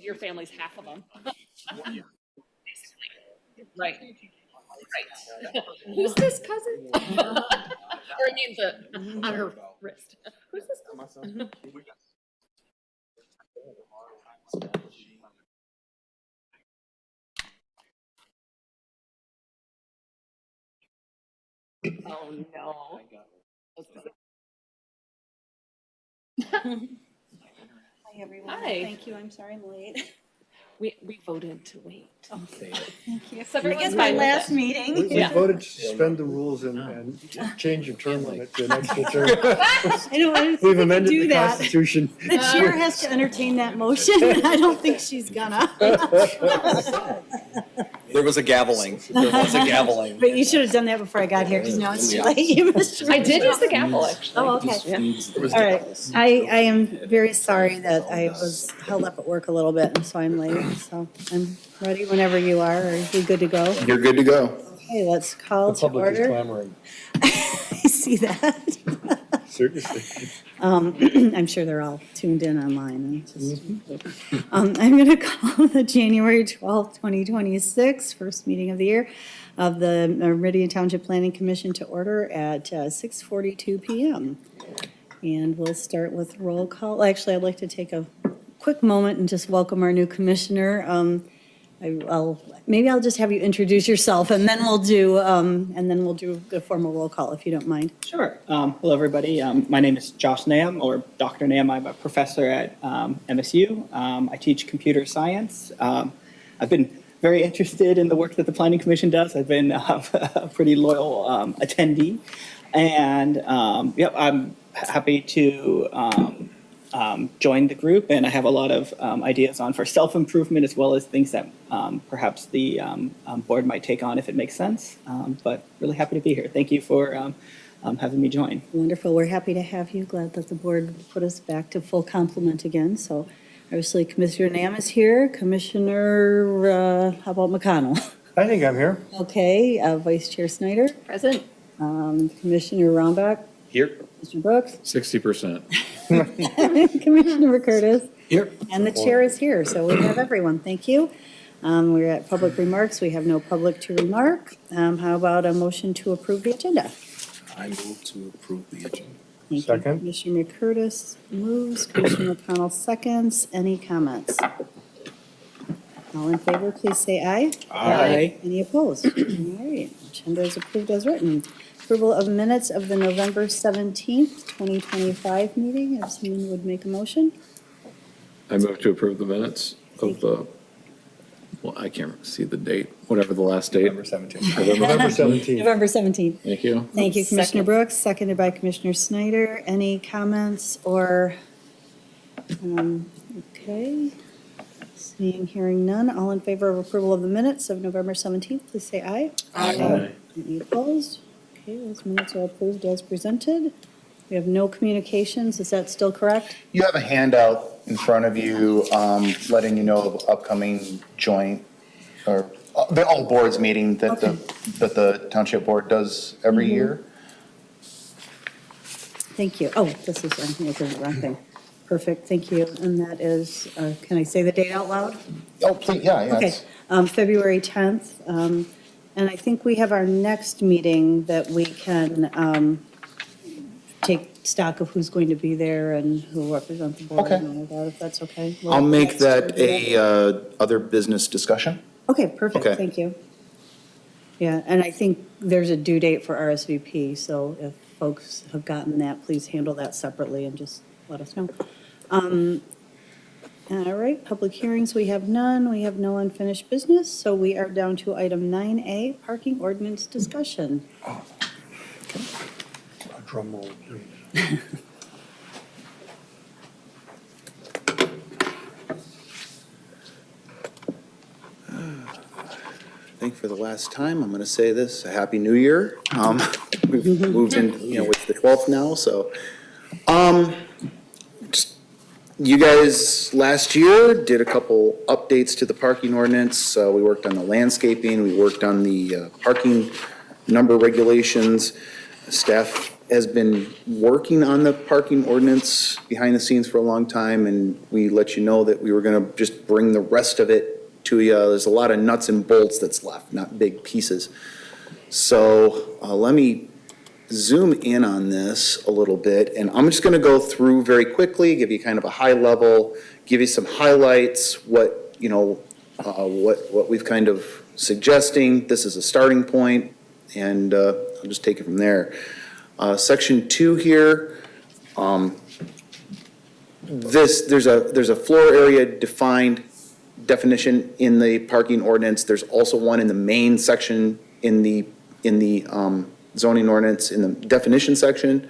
Your family's half of them. Basically. Right. Right. Who's this cousin? Or I mean the on her wrist. Who's this cousin? Oh no. Hi, everyone. Hi. Thank you. I'm sorry I'm late. We voted to wait. Oh, thank you. So I guess my last meeting. We voted to suspend the rules and change the term limit to an extra term. I don't think We've we can amended do the that. Constitution. The chair has to entertain that motion. I don't think she's gonna. There was a gaveling. There was a gaveling. But you should have done that before I got here, because now it's too late. You missed your I did use the gavel actually. Oh, okay. All right. I am very sorry that I was held up at work a little bit, and so I'm late. So I'm ready whenever you are. Are we good to go? You're good to go. Okay, let's call The to public is order. clamoring. I see that. Seriously. I'm sure they're all tuned in online. I'm going to call the January 12th, 2026 first meeting of the year of the Meridian Township Planning Commission to order at 6:42 p.m. And we'll start with roll call. Actually, I'd like to take a quick moment and just welcome our new commissioner. Maybe I'll just have you introduce yourself, and then we'll do the formal roll call, if you don't mind. Sure. Hello, everybody. My name is Josh Nam, or Dr. Nam. I'm a professor at MSU. I teach computer science. I've been very interested in the work that the Planning Commission does. I've been a pretty loyal attendee. And I'm happy to join the group, and I have a lot of ideas for self-improvement as well as things that perhaps the board might take on if it makes sense. But really happy to be here. Thank you for having me join. Wonderful. We're happy to have you. Glad that the board put us back to full complement again. So obviously Commissioner Nam is here. Commissioner, how about McConnell? I think I'm here. Okay, Vice Chair Snyder, Present. Commissioner Rombach, Here. Mr. Brooks, 60%. Commissioner Curtis, Here. and the chair is here. So we have everyone. Thank you. We're at public remarks. We have no public to remark. How about a motion to approve the agenda? I move to approve the agenda. Thank you. Second. Commissioner Curtis moves, Commissioner McConnell seconds. Any comments? All in favor, please say aye. Aye. Any opposed? All right, agenda is approved as written. Approval of minutes of the November 17th, 2025 meeting. If someone would make a motion. I move to approve the minutes of the, well, I can't see the date, whatever the last date. November 17th. November 17th. November 17th. Thank you. Thank you, Commissioner Second. Brooks, seconded by Commissioner Snyder. Any comments or, okay. Seeing, hearing none. All in favor of approval of the minutes of November 17th, please say aye. Aye. Any opposed? Okay, those minutes are approved as presented. We have no communications. Is that still correct? You have a handout in front of you, letting you know of upcoming joint, or the all boards meeting that the township board does every year. Thank you. Oh, this is, I'm looking at the wrong thing. Perfect, thank you. And that is, can I say the date out loud? Oh, please, yeah, Okay, it's February 10th. And I think we have our next meeting that we can take stock of who's going to be there and who will represent the board Okay. and all of that, if that's okay. I'll make that a other business discussion. Okay, perfect, Okay. thank you. Yeah, and I think there's a due date for RSVP, so if folks have gotten that, please handle that separately and just let us know. All right, public hearings, we have none. We have no unfinished business, so we are down to item 9A, parking ordinance discussion. A drum roll, please. I think for the last time, I'm going to say this, a Happy New Year. We've moved in, it's the 12th now, so. You guys, last year, did a couple updates to the parking ordinance. We worked on the landscaping, we worked on the parking number regulations. Staff has been working on the parking ordinance behind the scenes for a long time, and we let you know that we were gonna just bring the rest of it to you. There's a lot of nuts and bolts that's left, not big pieces. So let me zoom in on this a little bit, and I'm just gonna go through very quickly, give you kind of a high level, give you some highlights, what, you know, what we've kind of suggesting. This is a starting point, and I'll just take it from there. Section 2 here, there's a floor area definition in the parking ordinance. There's also one in the main section in the zoning ordinance in the definition section.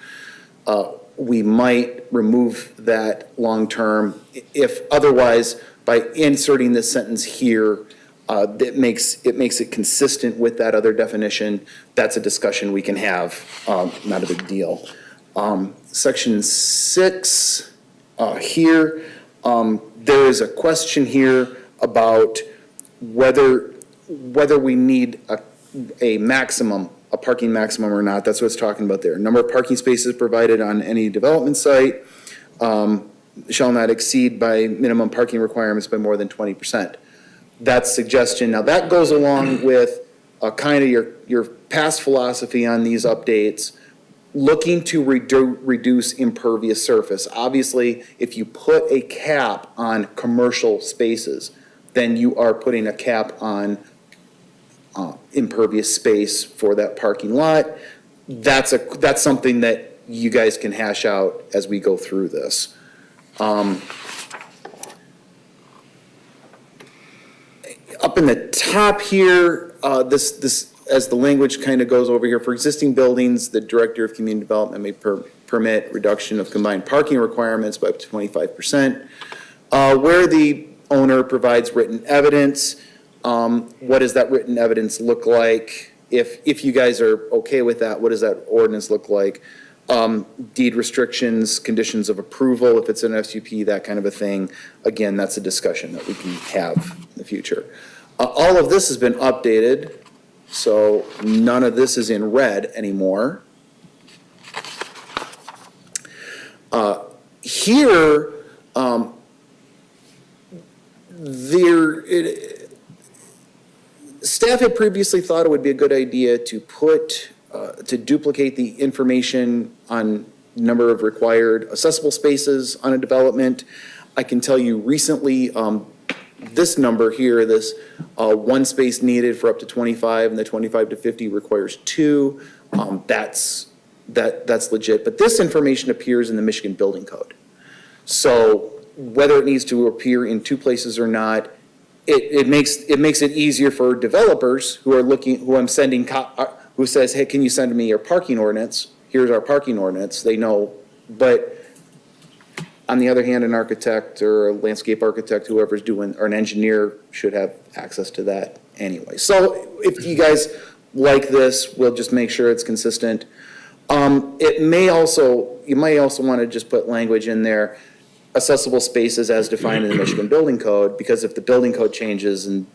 We might remove that long-term if otherwise, by inserting this sentence here, it makes it consistent with that other definition. That's a discussion we can have, not a big deal. Section 6, here, there is a question here about whether we need a maximum, a parking maximum or not. That's what it's talking about there. Number of parking spaces provided on any development site shall not exceed by minimum parking requirements by more than 20%. That's suggestion. Now that goes along with kind of your past philosophy on these updates, looking to reduce impervious surface. Obviously, if you put a cap on commercial spaces, then you are putting a cap on impervious space for that parking lot. That's something that you guys can hash out as we go through this. Up in the top here, this as the language kind of goes over here, for existing buildings, the Director of Community Development may permit reduction of combined parking requirements by up to 25%. Where the owner provides written evidence, what does that written evidence look like? If you guys are okay with that, what does that ordinance look like? Deed restrictions, conditions of approval, if it's an SUP, that kind of a thing. Again, that's a discussion that we can have in the future. All of this has been updated, so none of this is in red anymore. Here, staff had previously thought it would be a good idea to to duplicate the information on number of required accessible spaces on a development. I can tell you recently, this number here, this one space needed for up to 25 and the 25 to 50 requires 2. That's legit, but this information appears in the Michigan Building Code. So whether it needs to appear in 2 places or not, it makes it easier for developers who are who I'm sending, who says, hey, can you send me your parking ordinance? Here's our parking ordinance. They know, but on the other hand, an architect or a landscape architect, whoever's doing, or an engineer should have access to that anyway. So if you guys like this, we'll just make sure it's consistent. You may also want to just put language in there, accessible spaces as defined in the Michigan Building Code, because if the building code changes and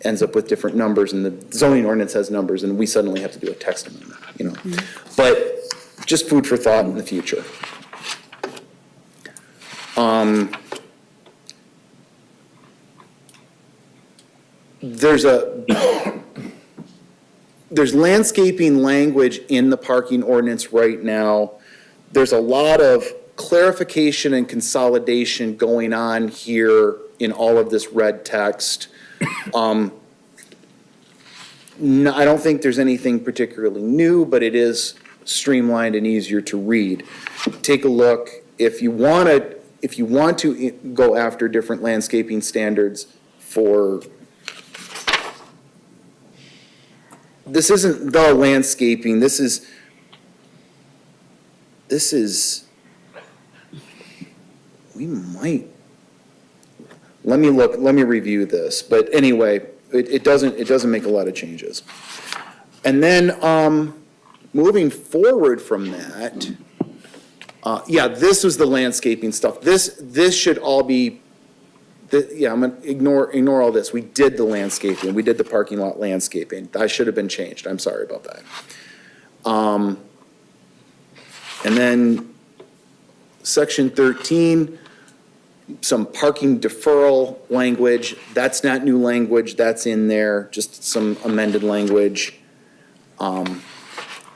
ends up with different numbers and the zoning ordinance has numbers and we suddenly have to do a text amendment, you know. But just food for thought in the future. There's landscaping language in the parking ordinance right now. There's a lot of clarification and consolidation going on here in all of this red text. No, I don't think there's anything particularly new, but it is streamlined and easier to read. Take a look. If you want to go after different landscaping standards for, this isn't the landscaping, this is, we might, let me review this, but anyway, it doesn't make a lot of changes. And then, moving forward from that, yeah, this was the landscaping stuff. This should all be, yeah, I'm gonna ignore all this. We did the landscaping. We did the parking lot landscaping. That should have been changed. I'm sorry about that. And then section 13, some parking deferral language. That's not new language, that's in there, just some amended language. And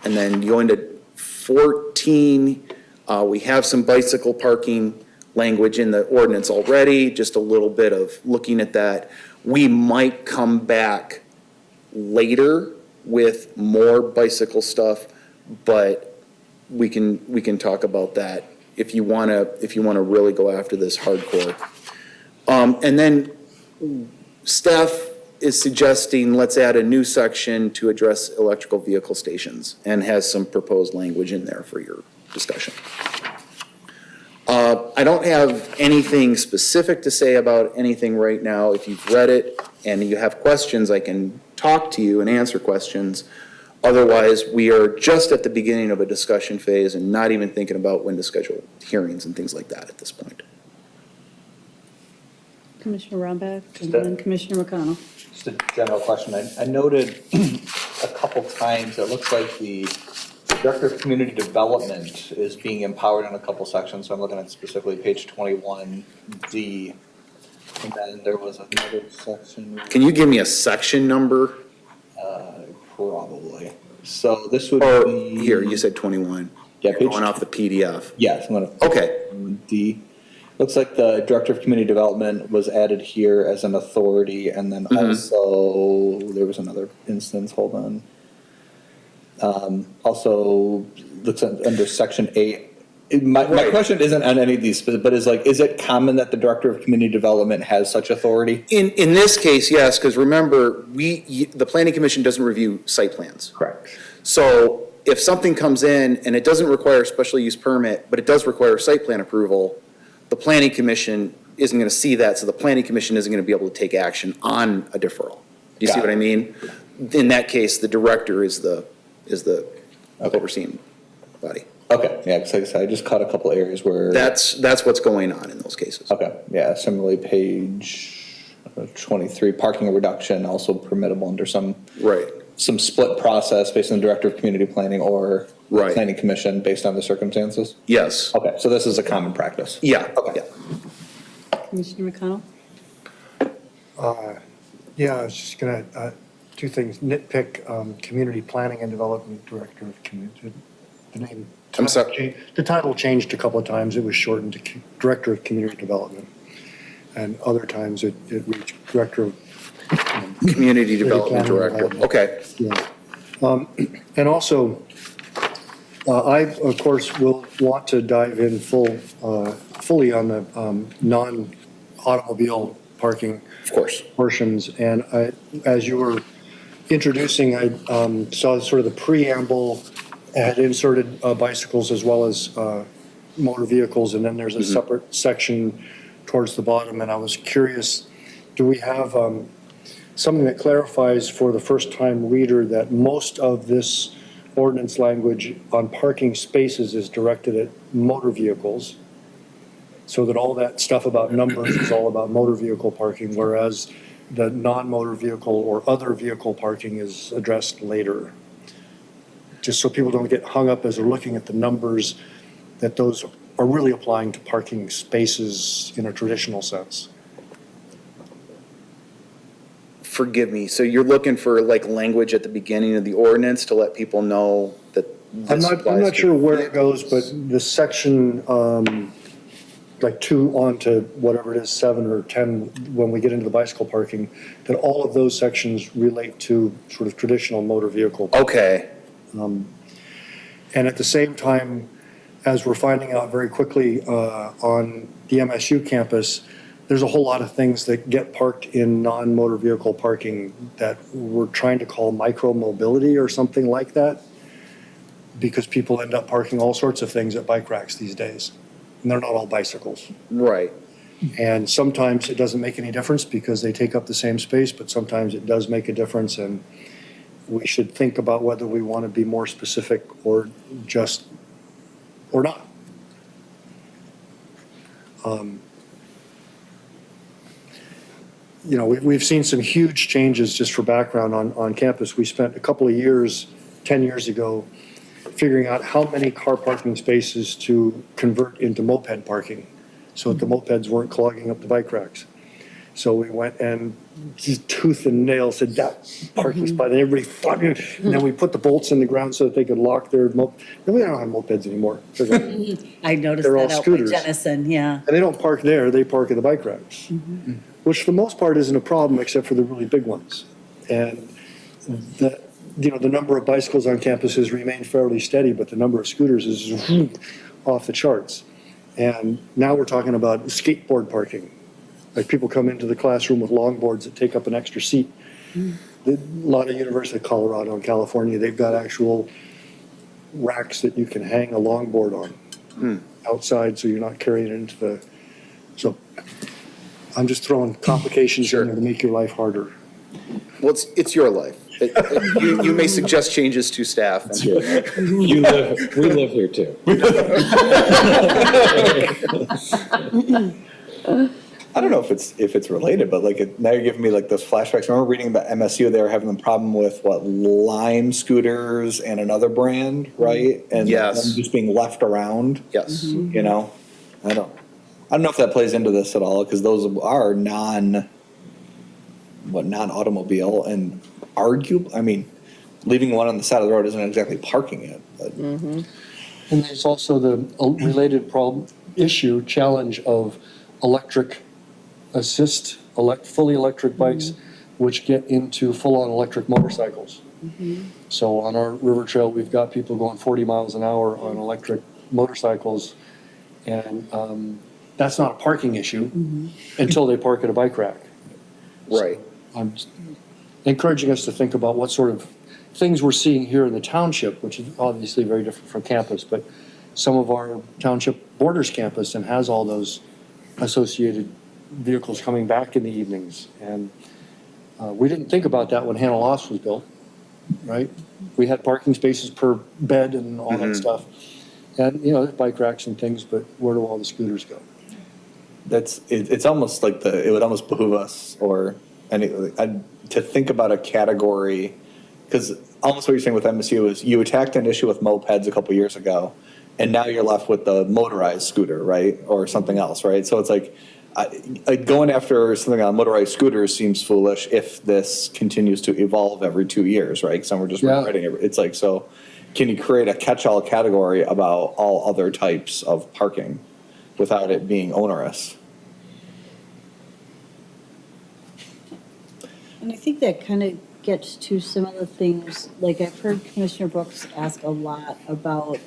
then you go into 14, we have some bicycle parking language in the ordinance already, just a little bit of looking at that. We might come back later with more bicycle stuff, but we can talk about that if you wanna really go after this hardcore. And then staff is suggesting let's add a new section to address electrical vehicle stations and has some proposed language in there for your discussion. I don't have anything specific to say about anything right now. If you've read it and you have questions, I can talk to you and answer questions. Otherwise, we are just at the beginning of a discussion phase and not even thinking about when to schedule hearings and things like that at this point. Commissioner Romback and then Commissioner McConnell. Just a general question. I noted a couple times, it looks like the Director of Community Development is being empowered in a couple sections. So I'm looking at specifically page 21D. And then there was another section. Can you give me a section number? Probably. So this would Or be. here, you said 21. Yeah, You're page. going off the PDF. Yes, I'm gonna. Okay. D. Looks like the Director of Community Development was added here as an authority, and then also, there was another instance, hold on. Also, looks under section 8. My question isn't on any of these, but is it common that the Director of Community Development has such authority? In this case, yes, because remember, the Planning Commission doesn't review site plans. Correct. So if something comes in and it doesn't require a special use permit, but it does require site plan approval, the Planning Commission isn't going to see that, so the Planning Commission isn't going to be able to take action on a deferral. Do you see what I mean? In that case, the director is the overseeing body. Okay, yeah, because like I said, I just caught a couple areas where. That's what's going on in those cases. Okay, yeah, similarly, page 23, parking reduction also permissible under some. Right. Some split process based on the Director of Community Planning or Right. Planning Commission based on the circumstances? Yes. Okay, so this is a common practice? Yeah. Okay. Yeah. Commissioner McConnell? Yeah, I was just gonna, two things, nitpick, Community Planning and Development Director of Community, the name. I'm sorry? The title changed a couple of times, it was shortened to Director of Community Development. And other times it reached Director of. Community Development Planning Director. Development. Okay. Yeah. And also, I, of course, will want to dive in fully on the non-automobile parking Of course. portions. And as you were introducing, I saw sort of the preamble, had inserted bicycles as well as motor vehicles, and then there's a separate section towards the bottom. And I was curious, do we have something that clarifies for the first-time reader that most of this ordinance language on parking spaces is directed at motor vehicles, so that all that stuff about numbers is all about motor vehicle parking, whereas the non-motor vehicle or other vehicle parking is addressed later? Just so people don't get hung up as they're looking at the numbers, that those are really applying to parking spaces in a traditional sense. Forgive me, so you're looking for like language at the beginning of the ordinance to let people know that I'm this not applies to sure where it vehicles? goes, but the section, like 2 on to whatever it is, 7 or 10, when we get into the bicycle parking, that all of those sections relate to sort of traditional motor vehicle. Okay, And at the same time, as we're finding out very quickly on the MSU campus, there's a whole lot of things that get parked in non-motor vehicle parking that we're trying to call micro-mobility or something like that, because people end up parking all sorts of things at bike racks these days, and they're not all bicycles. right. And sometimes it doesn't make any difference because they take up the same space, but sometimes it does make a difference, and we should think about whether we want to be more specific or just, or not. You know, we've seen some huge changes, just for background, on campus. We spent a couple of years, 10 years ago, figuring out how many car parking spaces to convert into moped parking so that the mopeds weren't clogging up the bike racks. So we went and just tooth and nail said that parking spot, and everybody fought it. And then we put the bolts in the ground so that they could lock their no, we don't have mopeds anymore. I noticed They're all that out by scooters. Jennison, yeah. And they don't park there, they park at the bike racks, which for the most part isn't a problem except for the really big ones. And the, you know, the number of bicycles on campus has remained fairly steady, but the number of scooters is off the charts. And now we're talking about skateboard parking. Like people come into the classroom with longboards that take up an extra seat. A lot of University of Colorado and California, they've got actual racks that you can hang a longboard on outside, so you're not carrying it into the, so I'm just throwing complications in there to make your life harder. Well, it's your life. You may suggest changes to staff. We live here too. I don't know if it's related, but like now you're giving me like those flashbacks. I remember reading about MSU, they were having the problem with what, Lime scooters and another brand, right? And Yes. them just being left around. Yes. You know, I don't know if that plays into this at all, because those are non-automobile, and I mean, leaving one on the side of the road isn't exactly parking it. But. And there's also the related challenge of electric assist, fully electric bikes, which get into full-on electric motorcycles. So on our river trail, we've got people going 40 miles an hour on electric motorcycles, and that's not a parking issue until they park at a bike rack. Right. I'm just encouraging us to think about what sort of things we're seeing here in the township, which is obviously very different from campus, but some of our township borders campus and has all those associated vehicles coming back in the evenings. And we didn't think about that when Hannah Lofts was built, right? We had parking spaces per bed and all that stuff. And, you know, there's bike racks and things, but where do all the scooters go? It's almost like it would almost behoove us to think about a category, because almost what you're saying with MSU is you attacked an issue with mopeds a couple years ago, and now you're left with the motorized scooter, right, or something else, right? So it's like going after something on motorized scooters seems foolish if this continues to evolve every 2 years, right? Because we're just rewriting it. It's like, so can you create a catch-all category about all other types of parking without it being onerous? And I think that kind of gets to some of the things, like I've heard Commissioner Brooks ask a lot about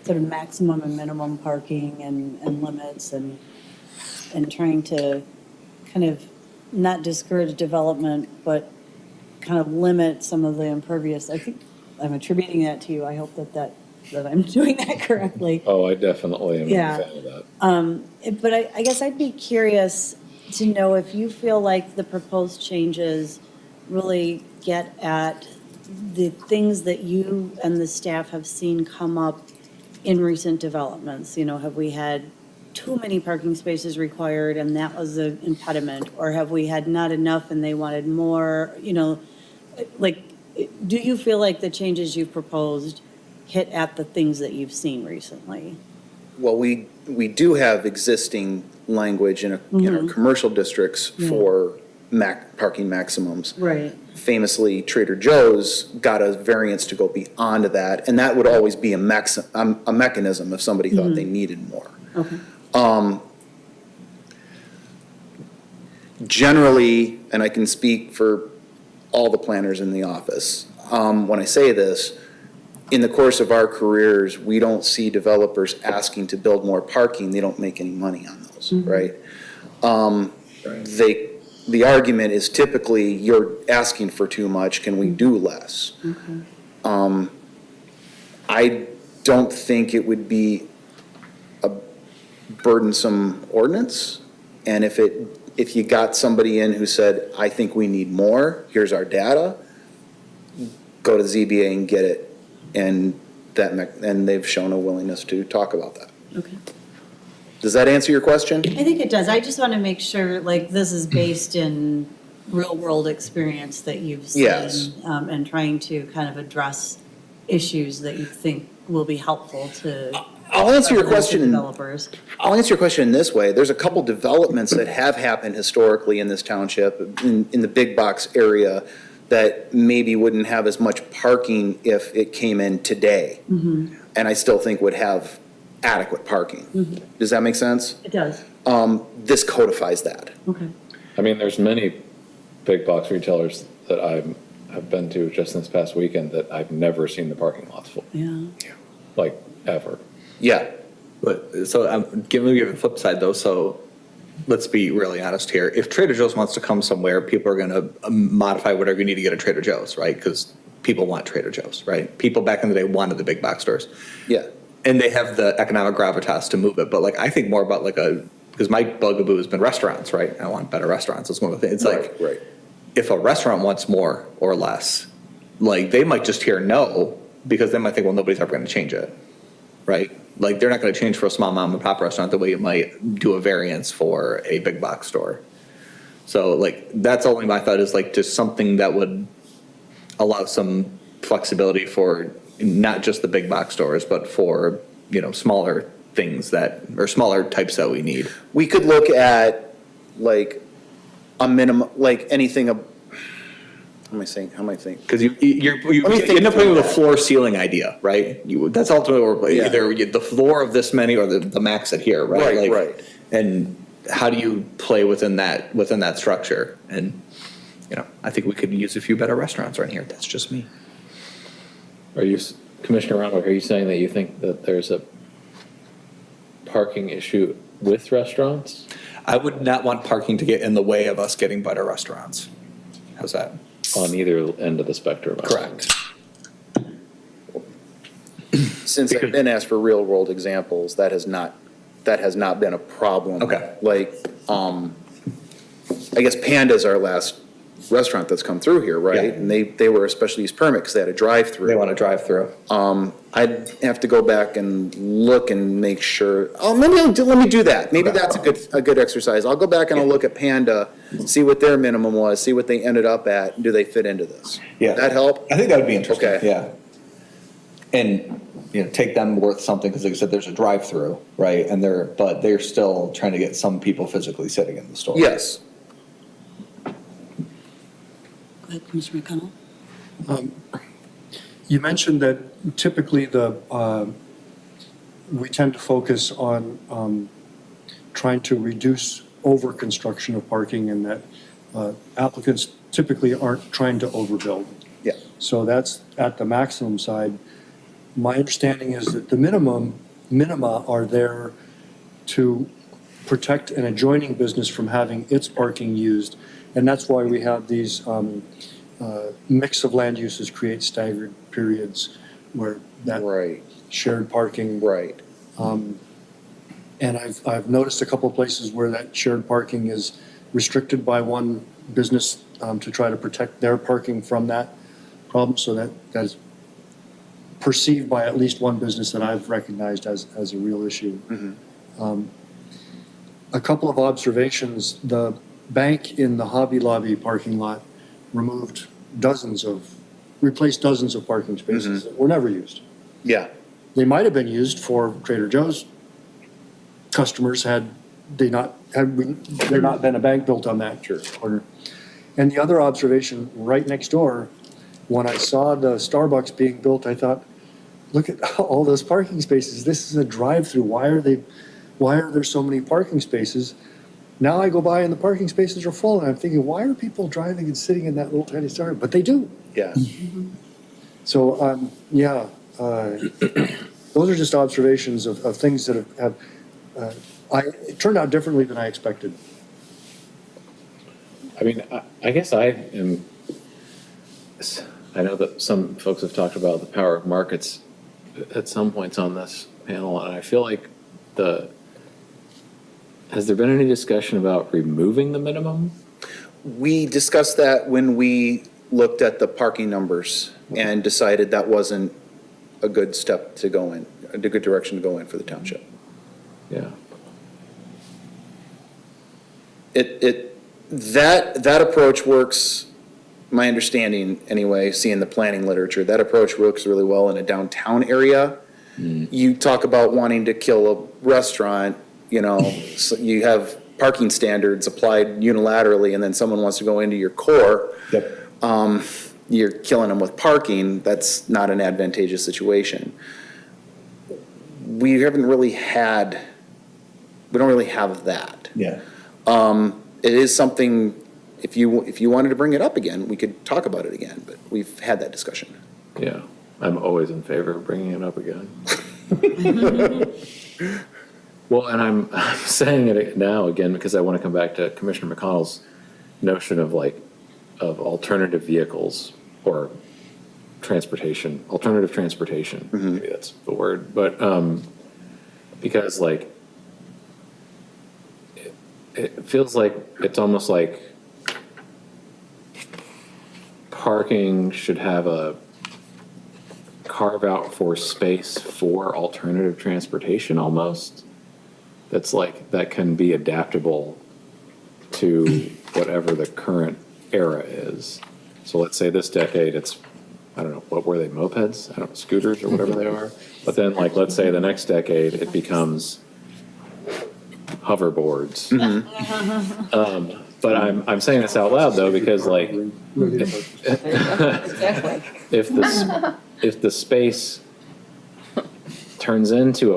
sort of maximum and minimum parking and limits and trying to kind of not discourage development, but kind of limit some of the impervious. I think I'm attributing that to you. I hope that I'm doing that correctly. Oh, I definitely am Yeah. a fan of that. But I guess I'd be curious to know if you feel like the proposed changes really get at the things that you and the staff have seen come up in recent developments. You know, have we had too many parking spaces required and that was an impediment? Or have we had not enough and they wanted more? You know, like, do you feel like the changes you've proposed hit at the things that you've seen recently? Well, we do have existing language in our commercial districts for parking maximums. Right. Famously, Trader Joe's got a variance to go beyond that, and that would always be a mechanism if somebody thought they needed more. Okay. Generally, and I can speak for all the planners in the office, when I say this, in the course of our careers, we don't see developers asking to build more parking. They don't make any money on those, right? The argument is typically, you're asking for too much, can we do less? I don't think it would be a burdensome ordinance, and if you got somebody in who said, I think we need more, here's our data, go to ZBA and get it, and they've shown a willingness to talk about that. Okay. Does that answer your question? I think it does. I just want to make sure, like, this is based in real-world experience that you've seen. Yes. And trying to kind of address issues that you think will be helpful to I'll answer your residents and question. developers. I'll answer your question in this way. There's a couple developments that have happened historically in this township, in the big box area, that maybe wouldn't have as much parking if it came in today. And I still think would have adequate parking. Does that make sense? It does. This codifies that. Okay. I mean, there's many big box retailers that I've been to just this past weekend that I've never seen the parking lots full, Yeah. like, ever. Yeah. But, so I'm giving you the flip side though, so let's be really honest here. If Trader Joe's wants to come somewhere, people are gonna modify whatever you need to get at Trader Joe's, right? Because people want Trader Joe's, right? People back in the day wanted the big box stores. Yeah. And they have the economic gravitas to move it, but like, I think more about like because my bugaboo has been restaurants, right? I want better restaurants, that's one of the things. It's like, Right. if a restaurant wants more or less, like, they might just hear no, because they might think, well, nobody's ever gonna change it, right? Like, they're not gonna change for a small mom and pop restaurant the way you might do a variance for a big box store. So like, that's only my thought, is like just something that would allow some flexibility for not just the big box stores, but for, smaller things or smaller types that we need. We could look at like a minimum, like anything, how am I saying? Because you Let me think end up playing through with a that. floor ceiling idea, right? That's ultimately Yeah. either the floor of this many or the max at here, right? Right, Like, right. And how do you play within that structure? And, I think we could use a few better restaurants around here. That's just me. Are you, Commissioner Ronwick, are you saying that you think that there's a parking issue with restaurants? I would not want parking to get in the way of us getting better restaurants. How's that? On either end of the spectrum? Correct. Since I've been asked for real world examples, that has not been a problem. Okay. Like, I guess Panda's our last restaurant that's come through here, right? Yeah. And they were a special use permit because they had a drive-through. They want to drive through. I'd have to go back and look and make sure, let me do that. Maybe Okay. that's a good exercise. I'll go back and I'll look at Panda, see what their minimum was, see what they ended up at, and do they fit into this? Yeah. Would that help? I think that would be interesting. Okay. Yeah. And, take them worth something, because like I said, there's a drive-through, right? And but they're still trying to get some people physically sitting in the store. Yes. Go ahead, Commissioner McConnell. You mentioned that typically we tend to focus on trying to reduce over-construction of parking, and that applicants typically aren't trying to overbuild. Yeah. So that's at the maximum side. My understanding is that the minima are there to protect an adjoining business from having its parking used. And that's why we have these mix of land uses create staggered periods where that Right, shared parking. right. And I've noticed a couple of places where that shared parking is restricted by one business to try to protect their parking from that problem. So that's perceived by at least one business that I've recognized as a real issue. A couple of observations: the bank in the Hobby Lobby parking lot replaced dozens of parking spaces that were never used. Yeah, They might have been used for Trader Joe's customers had there not been a bank built on that corner. And the other observation, right next door, when I saw the Starbucks being built, I thought, look at all those parking spaces. This is a drive-through. Why are there so many parking spaces? Now I go by and the parking spaces are full, and I'm thinking, why are people driving and sitting in that little tiny Starbucks? But they do. yeah. So, those are just observations of things that it turned out differently than I expected. I mean, I guess I know that some folks have talked about the power of markets at some points on this panel, and I feel like has there been any discussion about removing the minimum? We discussed that when we looked at the parking numbers and decided that wasn't a good step to go in, a good direction to go in for the township. Yeah. That approach works, my understanding anyway, seeing the planning literature, that approach works really well in a downtown area You talk about wanting to kill a restaurant, so you have parking standards applied unilaterally, and then someone wants to go into your core. Yep. You're killing them with parking. That's not an advantageous situation. We don't really have that. Yeah. It is something, if you wanted to bring it up again, we could talk about it again, but we've had that discussion. Yeah, I'm always in favor of bringing it up again. Well, and I'm saying it now again because I want to come back to Commissioner McConnell's notion of alternative vehicles or alternative transportation. Maybe that's the word, but because it feels like it's almost like parking should have a carve out for space for alternative transportation almost. That can be adaptable to whatever the current era is. So let's say this decade it's, I don't know, what were they, mopeds? I don't know, scooters or whatever they are. But then let's say the next decade it becomes hoverboards. But I'm saying this out loud though because Exactly. if the space turns into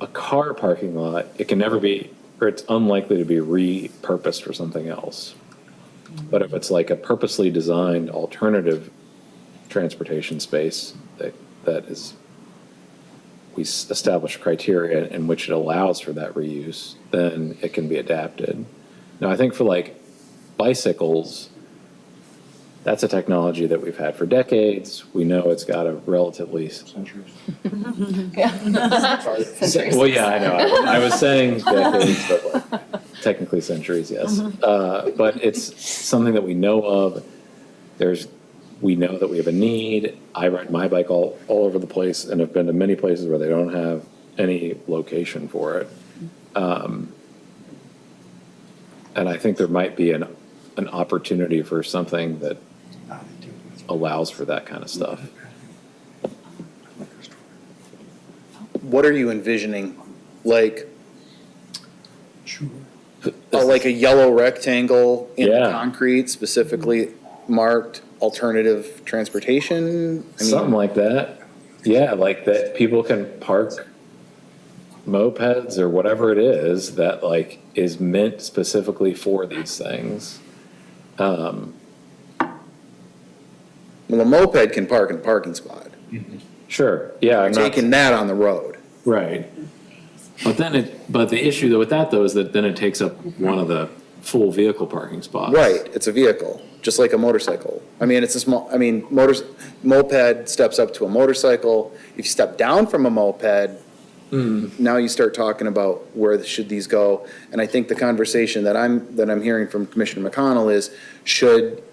a car parking lot, it can never be, or it's unlikely to be repurposed for something else. But if it's like a purposely designed alternative transportation space that is, we establish criteria in which it allows for that reuse, then it can be adapted. Now, I think for bicycles, that's a technology that we've had for decades. We know it's got a relatively... Centuries. Well, yeah, I know. I was saying decades, but technically centuries, yes. But it's something that we know of. We know that we have a need. I ride my bike all over the place and have been to many places where they don't have any location for it. And I think there might be an opportunity for something that allows for that kind of stuff. What are you envisioning? Sure. Like a yellow rectangle in Yeah. concrete specifically marked alternative transportation? Something like that. Yeah, like that people can park mopeds or whatever it is that is meant specifically for these things. Well, a moped can park in a parking spot. Sure, yeah. I'm not- Taking that on the road. Right. But the issue though with that though is that then it takes up one of the full vehicle parking spots. Right, it's a vehicle, just like a motorcycle. It's a small, moped steps up to a motorcycle. If you step down from a moped, now you start talking about where should these go. And I think the conversation that I'm hearing from Commissioner McConnell is, should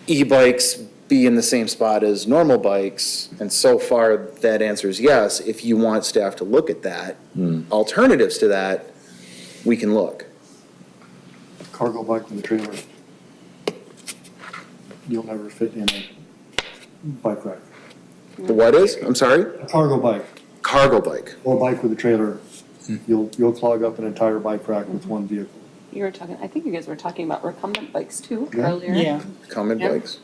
e-bikes be in the same spot as normal bikes? And so far, that answer is yes. If you want staff to look at that, alternatives to that, we can look. Cargo bike with a trailer. You'll never fit in a bike rack. The what is? I'm sorry? A cargo bike Cargo bike. or a bike with a trailer, you'll clog up an entire bike rack with one vehicle. You were talking, I think you guys were talking about recumbent bikes too Yeah. earlier. Yeah. Common Yeah. bikes.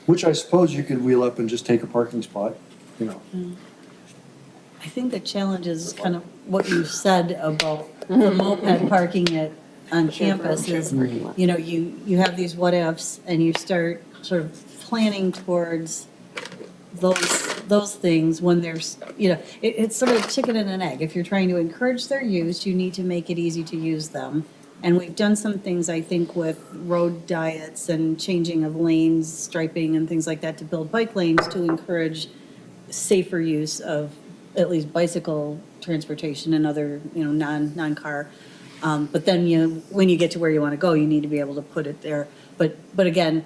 Which I suppose you could wheel up and just take a parking spot, I think the challenge is kind of what you said about the moped parking on campus is, you have these what ifs and you start sort of planning towards those things when there's, it's sort of chicken and an egg. If you're trying to encourage their use, you need to make it easy to use them. And we've done some things, I think, with road diets and changing of lanes, striping and things like that to build bike lanes to encourage safer use of at least bicycle transportation and other, non-car. But then when you get to where you want to go, you need to be able to put it there. But again,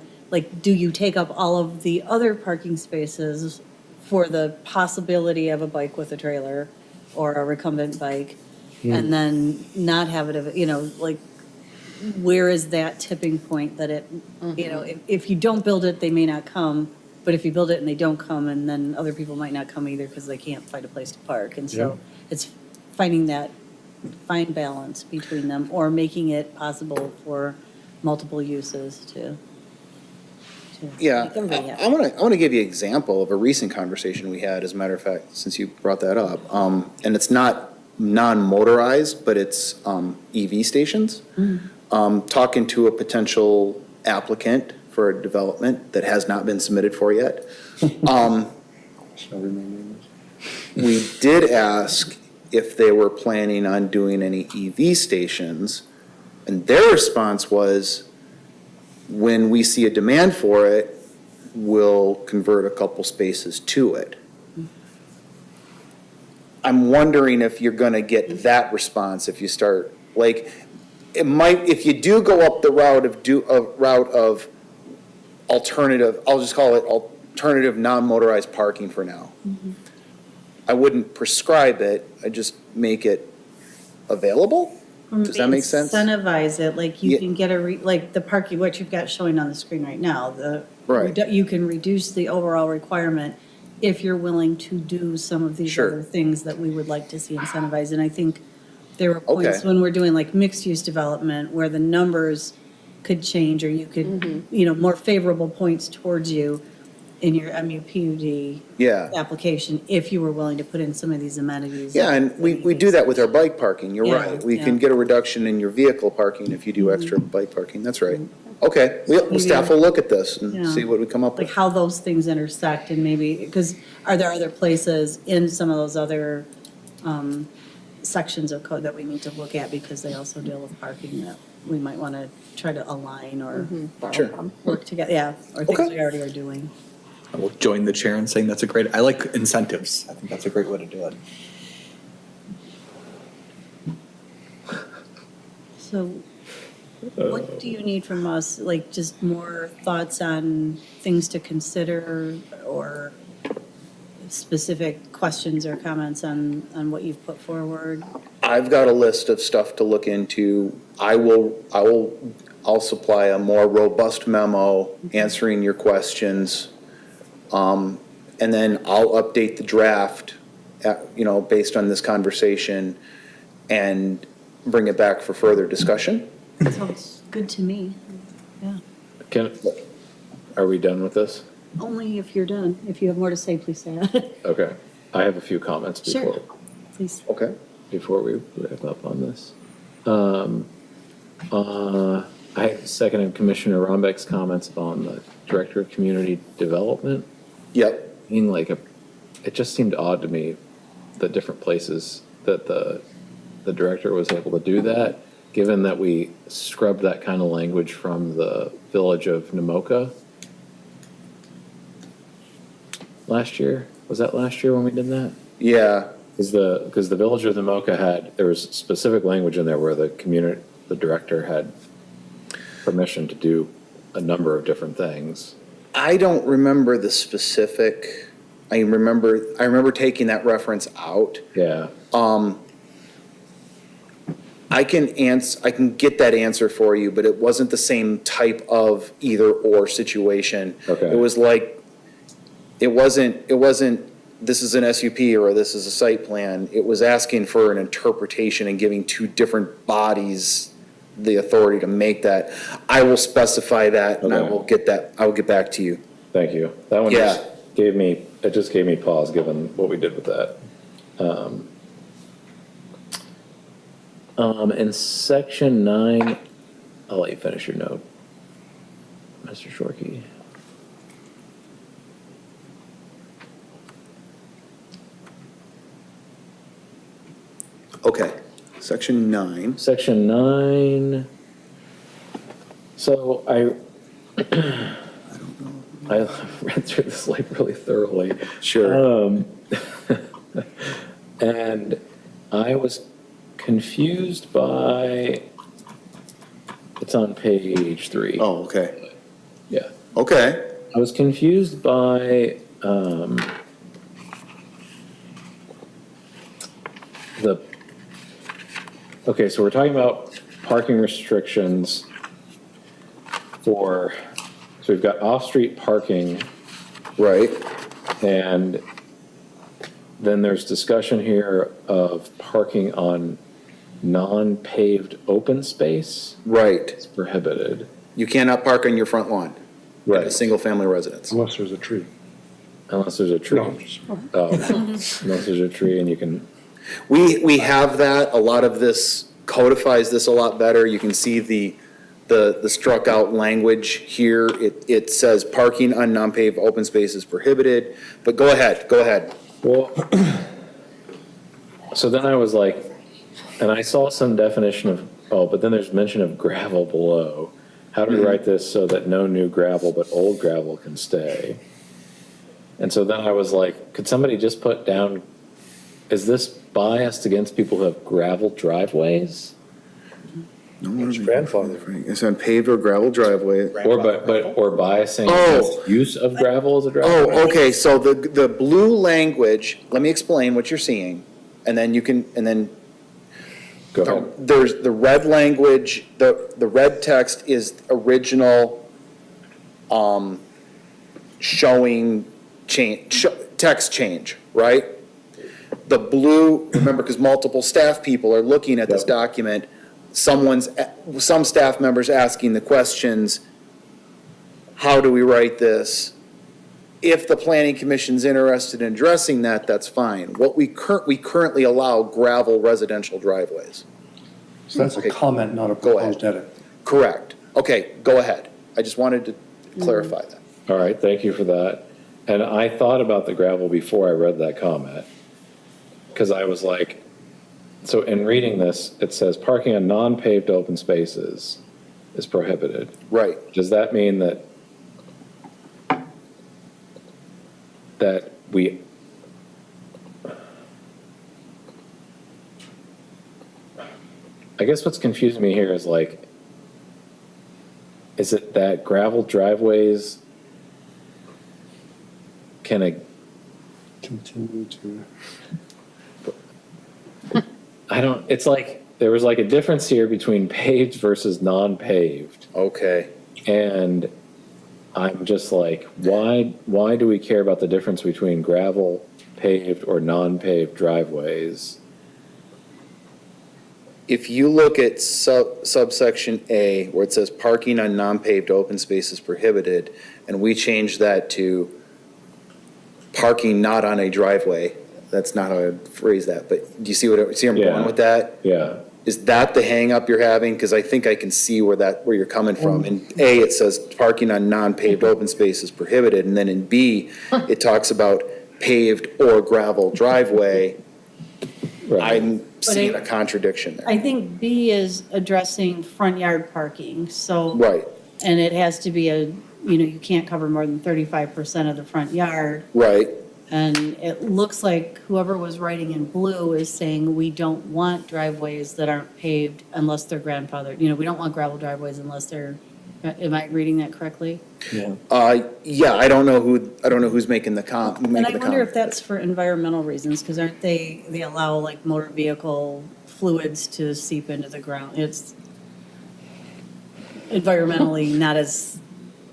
do you take up all of the other parking spaces for the possibility of a bike with a trailer or a recumbent bike? And then not have it, where is that tipping point that it, if you don't build it, they may not come. but if you build it and they don't come, and then other people might not come either because they can't find a place to park. And so it's finding that fine balance between them, or making it possible for multiple uses to Yeah, make everybody happy. I want to give you an example of a recent conversation we had, as a matter of fact, since you brought that up. And it's not non-motorized, but it's EV stations. Talking to a potential applicant for a development that has not been submitted for yet. We did ask if they were planning on doing any EV stations, and their response was, when we see a demand for it, we'll convert a couple spaces to it. I'm wondering if you're gonna get that response if you start, like, it might, if you do go up the route of alternative, I'll just call it alternative non-motorized parking for now. I wouldn't prescribe it, I'd just make it available? Does that make sense? Incentivize it, like you Yeah. can get like the parking, what you've got showing on the screen right now, Right. you can reduce the overall requirement if you're willing to do some of these Sure. other things that we would like to see incentivized. And I think there were points Okay. when we're doing like mixed-use development where the numbers could change, or you could, more favorable points towards you in your MUPUD Yeah. application, if you were willing to put in some of these amenities. Yeah, and we do that with our bike parking, you're Yeah, right. We can yeah. get a reduction in your vehicle parking if you do extra bike parking, that's right. Okay, staff will look at this and Yeah. see what we come up Like with. how those things intersect, and maybe, because are there other places in some of those other sections of code that we need to look at, because they also deal with parking, that we might want to try to align or Sure. work together, yeah, or things Okay. we already are doing. I will join the chair in saying that's a great, I like incentives. I think that's a great way to do it. So what do you need from us? Like just more thoughts on things to consider, or specific questions or comments on what you've put forward? I've got a list of stuff to look into. I'll supply a more robust memo answering your questions. And then I'll update the draft, based on this conversation, and bring it back for further discussion. Sounds good to me, yeah. Are we done with this? Only if you're done. If you have more to say, please say it. Okay. I have a few comments Sure. Please. Okay. before we wrap up on this. I seconded Commissioner Rombeck's comments on the Director of Community Development. Yep. It just seemed odd to me that different places that the director was able to do that, given that we scrubbed that kind of language from the Village of Namoka last year. Was that last year when we did that? Yeah. Because the Village of Namoka there was specific language in there where the director had permission to do a number of different things. I don't remember the specific, I remember taking that reference out. Yeah. I can get that answer for you, but it wasn't the same type of either or situation. Okay. It was like, it wasn't, this is an SUP or this is a site plan. It was asking for an interpretation and giving two different bodies the authority to make that. I will specify that and I Okay. will get back to you. Thank you. That one Yeah. just gave me pause, given what we did with that. In section 9, I'll let you finish your note, Mr. Shorkey. Okay, section 9. Section 9. So I read through this really thoroughly. Sure. And I was confused by, it's on page 3. Oh, okay. Yeah. Okay. I was confused by okay, so we're talking about parking restrictions so we've got off-street parking Right, And then there's discussion here of parking on non-paved open space. right. It's prohibited. You cannot park on your front lawn in a Right. single-family residence. Unless there's a tree. Unless there's a tree. No, just- Oh, unless there's a tree and you can, We have that, a lot of this codifies this a lot better. You can see the struck out language here. It says parking on non-paved open space is prohibited, but go ahead. well, so then I was like, and I saw some definition of, but then there's mention of gravel below. How do we write this so that no new gravel but old gravel can stay? And so then I was like, could somebody just put down, is this biased against people who have gravel driveways? It's grandfather. It's on paved or gravel driveway. Or or biasing Oh. against use of gravel as a driveway? Oh, okay, so the blue language, let me explain what you're seeing, and then Go ahead. there's the red language, the red text is original, showing text change, right? The blue, remember, because multiple staff people are looking at this Yep. document, some staff members asking the questions, how do we write this? If the planning commission's interested in addressing that, that's fine. What we currently allow gravel residential driveways. So that's a Okay. comment, not a Go ahead. proposed edit. Correct. Okay, go ahead. I just wanted to clarify that. All right, thank you for that. And I thought about the gravel before I read that comment. Because I was like, so in reading this, it says parking on non-paved open spaces is prohibited. Right. Does that mean that we, I guess what's confusing me here is like, is it that gravel driveways can, Continue to. I don't, it's like, there was like a difference here between paved versus non-paved. Okay. And I'm just like, why do we care about the difference between gravel, paved, or non-paved driveways? If you look at subsection A, where it says parking on non-paved open space is prohibited, and we change that to parking not on a driveway, that's not how I would phrase that, but do you see where I'm Yeah. going with that? Yeah, Is that the hang-up you're having? Because I think I can see where you're coming from. In A, it says parking on non-paved open space is prohibited, and then in B, it talks about paved or gravel driveway. right. I'm seeing a contradiction there. I think B is addressing front yard parking, so. Right, And it has to be you can't cover more than 35% of the front yard. right, And it looks like whoever was writing in blue is saying we don't want driveways that aren't paved unless they're grandfathered. We don't want gravel driveways unless they're, am I reading that correctly? Yeah. yeah, I don't know who's making the comment. And I wonder if that's for environmental reasons, because aren't they allow like motor vehicle fluids to seep into the ground. It's environmentally not as,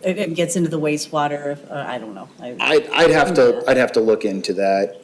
it gets into the wastewater, I don't know. I'd have to look into that.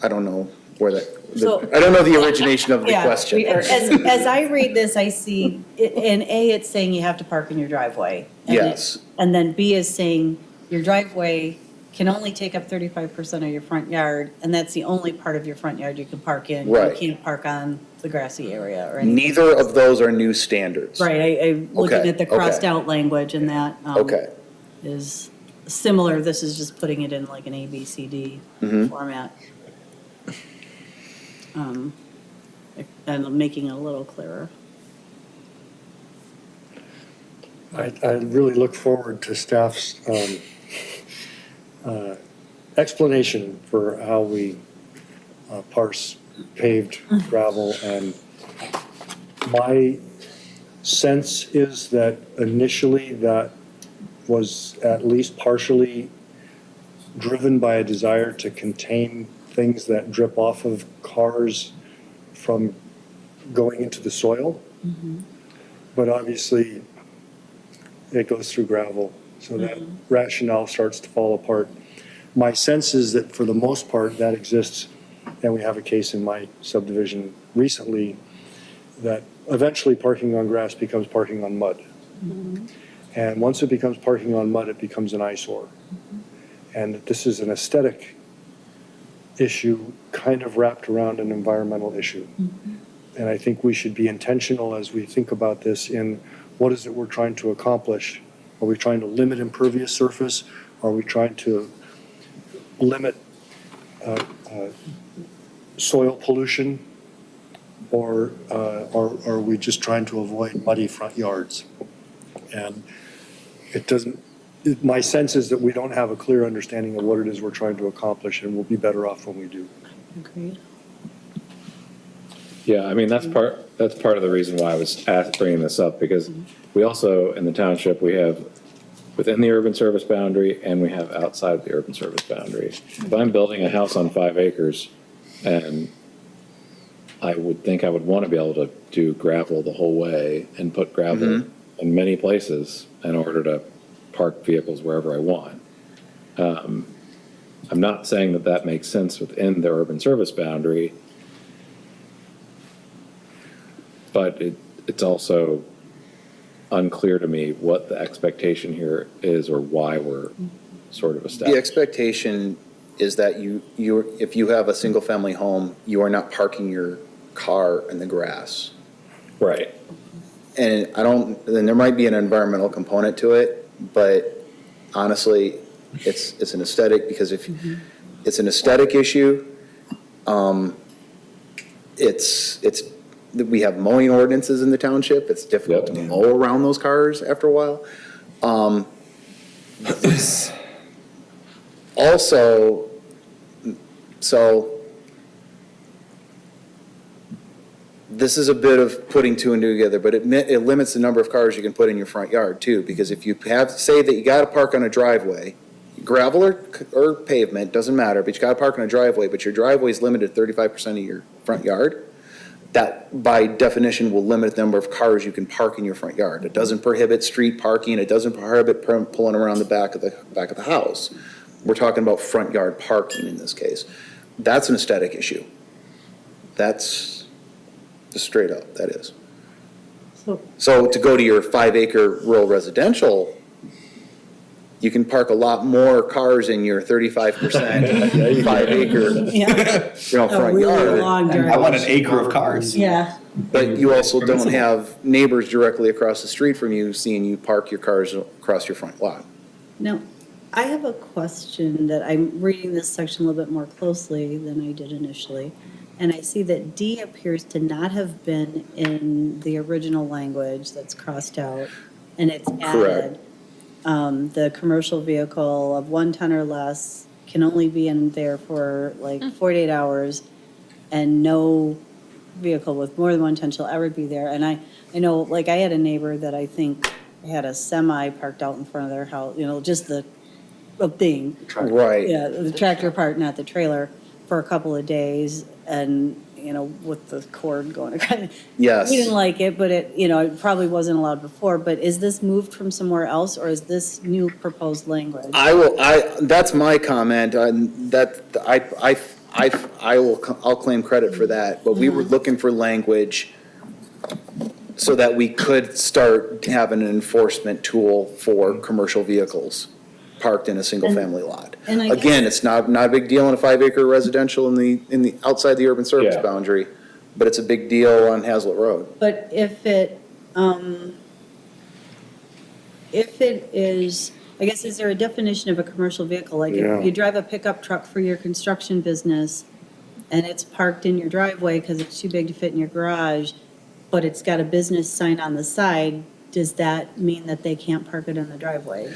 I don't know where So- I don't know the origination of the Yeah, question. As I read this, I see, in A, it's saying you have to park in your driveway. And it- Yes. And then B is saying your driveway can only take up 35% of your front yard, and that's the only part of your front yard you can park in. Right. You can't park on the grassy area or anything. Neither of those are new standards. Right, I'm looking Okay, at the okay. crossed out language, and that Okay, is similar. This is just putting it in like an A, B, C, D Mm-hmm. format. And making it a little clearer. I really look forward to staff's explanation for how we parse paved gravel. And my sense is that initially that was at least partially driven by a desire to contain things that drip off of cars from going into the soil. But obviously, it goes through gravel. So that rationale starts to fall apart. My sense is that for the most part, that exists, and we have a case in my subdivision recently that eventually parking on grass becomes parking on mud. And once it becomes parking on mud, it becomes an eyesore. And this is an aesthetic issue kind of wrapped around an environmental issue. And I think we should be intentional as we think about this in what is it we're trying to accomplish? Are we trying to limit impervious surface? Are we trying to limit soil pollution? Or are we just trying to avoid muddy front yards? And it doesn't, my sense is that we don't have a clear understanding of what it is we're trying to accomplish, and we'll be better off when we do. Agreed. Yeah, I mean, that's part of the reason why I was bringing this up, because we also, in the township, we have within the urban service boundary and we have outside of the urban service boundary. If I'm building a house on 5 acres, and I would think I would want to be able to do gravel the whole way and put gravel in many places in order to park vehicles wherever I want. I'm not saying that that makes sense within the urban service boundary, but it's also unclear to me what the expectation here is or why we're sort of The established. expectation is that if you have a single-family home, you are not parking your car in the grass. Right. And then there might be an environmental component to it, but honestly, it's an aesthetic, because if it's an aesthetic issue, we have mowing ordinances in the township. It's difficult to mow around those cars after a while. Also, so this is a bit of putting two and two together, but it limits the number of cars you can put in your front yard too, because if you say that you got to park on a driveway, gravel or pavement, doesn't matter, but you got to park on a driveway, but your driveway is limited to 35% of your front yard, that by definition will limit the number of cars you can park in your front yard. It doesn't prohibit street parking. It doesn't prohibit pulling around the back of the house. We're talking about front yard parking in this case. That's an aesthetic issue. That's just straight up, that is. So to go to your 5-acre rural residential, you can park a lot more cars in your 35% 5-acre, front yard. I want an acre of cars. Yeah. But you also don't have neighbors directly across the street from you seeing you park your cars across your front lot. Now, I have a question that I'm reading this section a little bit more closely than I did initially. And I see that D appears to not have been in the original language that's crossed out, and it's added. The commercial vehicle of 1 ton or less can only be in there for like 48 hours, and no vehicle with more than 1 ton shall ever be there. And I know, like, I had a neighbor that I think had a semi parked out in front of their house, just the thing. Right. Yeah, the tractor part, not the trailer, for a couple of days, and, with the cord going across. Yes. We didn't like it, but it probably wasn't allowed before. But is this moved from somewhere else, or is this new proposed language? That's my comment, I'll claim credit for that, but we were looking for language so that we could start having an enforcement tool for commercial vehicles parked in a single-family lot. And I guess- Again, it's not a big deal in a 5-acre residential in the outside the urban service Yeah. boundary, but it's a big deal on Hazlet Road. But if it is, I guess, is there a definition of a commercial vehicle? Like, Yeah. if you drive a pickup truck for your construction business, and it's parked in your driveway because it's too big to fit in your garage, but it's got a business sign on the side, does that mean that they can't park it in the driveway?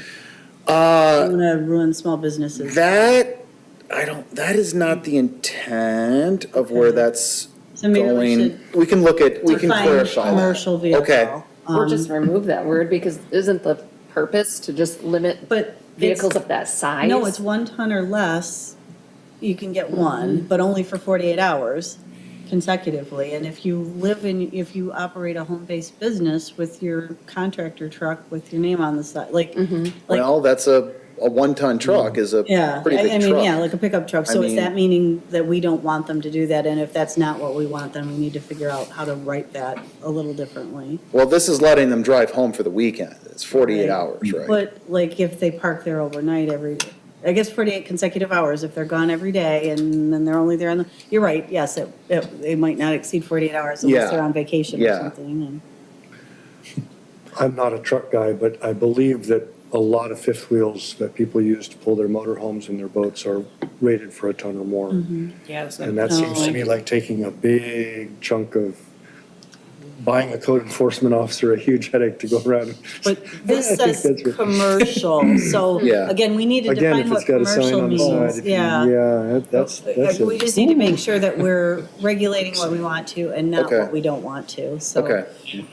I want to ruin small businesses. That is not the intent of where that's So maybe we going. should We can define clarify that. commercial vehicle. Okay. Or just remove that word, because isn't the purpose to just limit But it's- vehicles of that size? No, it's 1 ton or less, you can get one, but only for 48 hours. consecutively. And if you if you operate a home-based business with your contractor truck with your name on the side, like, Well, that's a 1-ton truck is a yeah, pretty big I mean, yeah, truck. like a pickup truck. I So is mean- that meaning that we don't want them to do that? And if that's not what we want, then we need to figure out how to write that a little differently. Well, this is letting them drive home for the weekend. It's 48 Right. hours, right? But like if they park there overnight I guess 48 consecutive hours, if they're gone every day and then they're only there on you're right, yes, it might not exceed 48 hours Yeah. unless they're on vacation or Yeah. something. And I'm not a truck guy, but I believe that a lot of fifth wheels that people use to pull their motorhomes and their boats are rated for a ton or more. Yeah. And that seems to me like taking a big chunk of buying a code enforcement officer a huge headache to go around. But this I think says that's right. commercial, so Yeah. again, we need to Again, define if what it's got a sign commercial on the side, means, if you- yeah. yeah, that's We just need to make sure that we're regulating what we want to and not Okay. what we don't want to, so. Okay.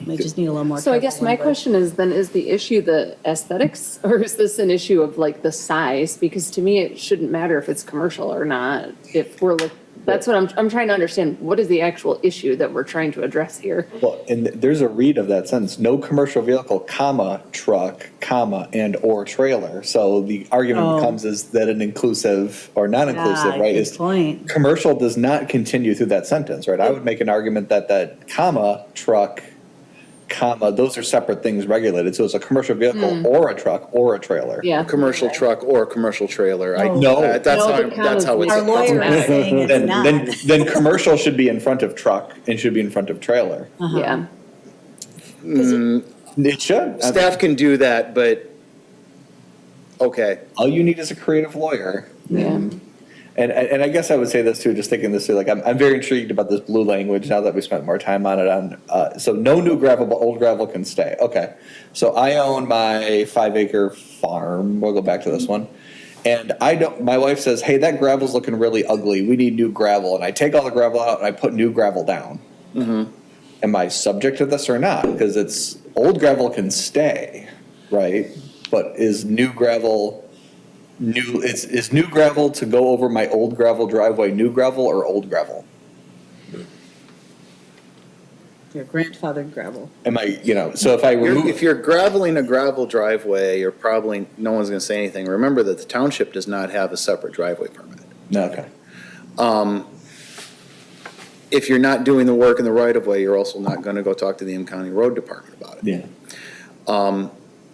We just need a little more. So I guess careful my language. question is then, is the issue the aesthetics or is this an issue of like the size? Because to me, it shouldn't matter if it's commercial or not. If we're, that's what I'm trying to understand. What is the actual issue that we're trying to address here? Well, and there's a read of that sentence, no commercial vehicle, comma, truck, comma, and or trailer. So the argument Oh. becomes is that an inclusive or non-inclusive, Ah, right? good Is point. commercial does not continue through that sentence, right? I would make an argument that that comma, truck, comma, those are separate things regulated. So it's a commercial vehicle or a truck or a trailer. Yeah. Commercial truck or a commercial trailer. No. That's No, how, the that's how commas it's. Our lawyer is saying it's Then, not. then commercial should be in front of truck and should be in front of trailer. Yeah. It should. Staff can do that, but, okay. All you need is a creative lawyer. Yeah. And I guess I would say this too, just thinking this through, like, I'm very intrigued about this blue language now that we spent more time on it so no new gravel, but old gravel can stay. Okay. So I own my 5-acre farm. We'll go back to this one. And my wife says, hey, that gravel's looking really ugly. We need new gravel. And I take all the gravel out and I put new gravel down. Am I subject to this or not? Because it's, old gravel can stay, right? But is new gravel is new gravel to go over my old gravel driveway new gravel or old gravel? Your grandfathered gravel. Am I, so if I remove. If you're graveling a gravel driveway, you're probably, no one's gonna say anything. Remember that the township does not have a separate driveway permit. No, okay. If you're not doing the work in the right of way, you're also not gonna go talk to the M County Road Department about it. Yeah.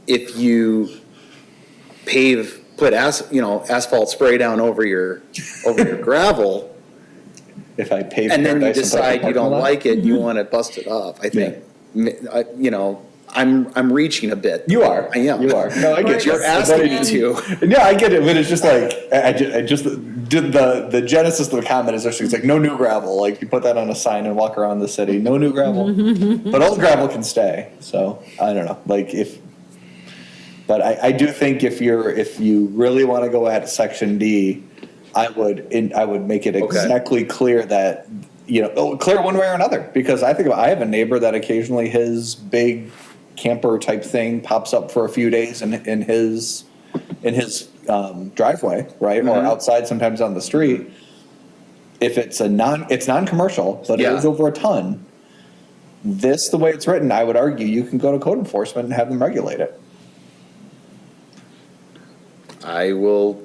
If you put asphalt spray down over your gravel, If I pave. and then you paradise and put a decide you parking don't lot? like it, you wanna bust it up, I think, I'm reaching a bit. You are. I am. You are. No, I get you. You're asking me to. Yeah, I get it, but it's just like, I just did the genesis of the comment is actually, it's like, no new gravel, like, you put that on a sign and walk around the city, no new gravel. But old gravel can stay, so, I don't know, like, but I do think if you really wanna go at section D, I would make it exactly clear that, clear one way or another, because I have a neighbor that occasionally his big camper type thing pops up for a few days in his driveway, right? Or outside, sometimes on the street. If it's non-commercial, but it is Yeah. over a ton, the way it's written, I would argue you can go to code enforcement and have them regulate it. I will,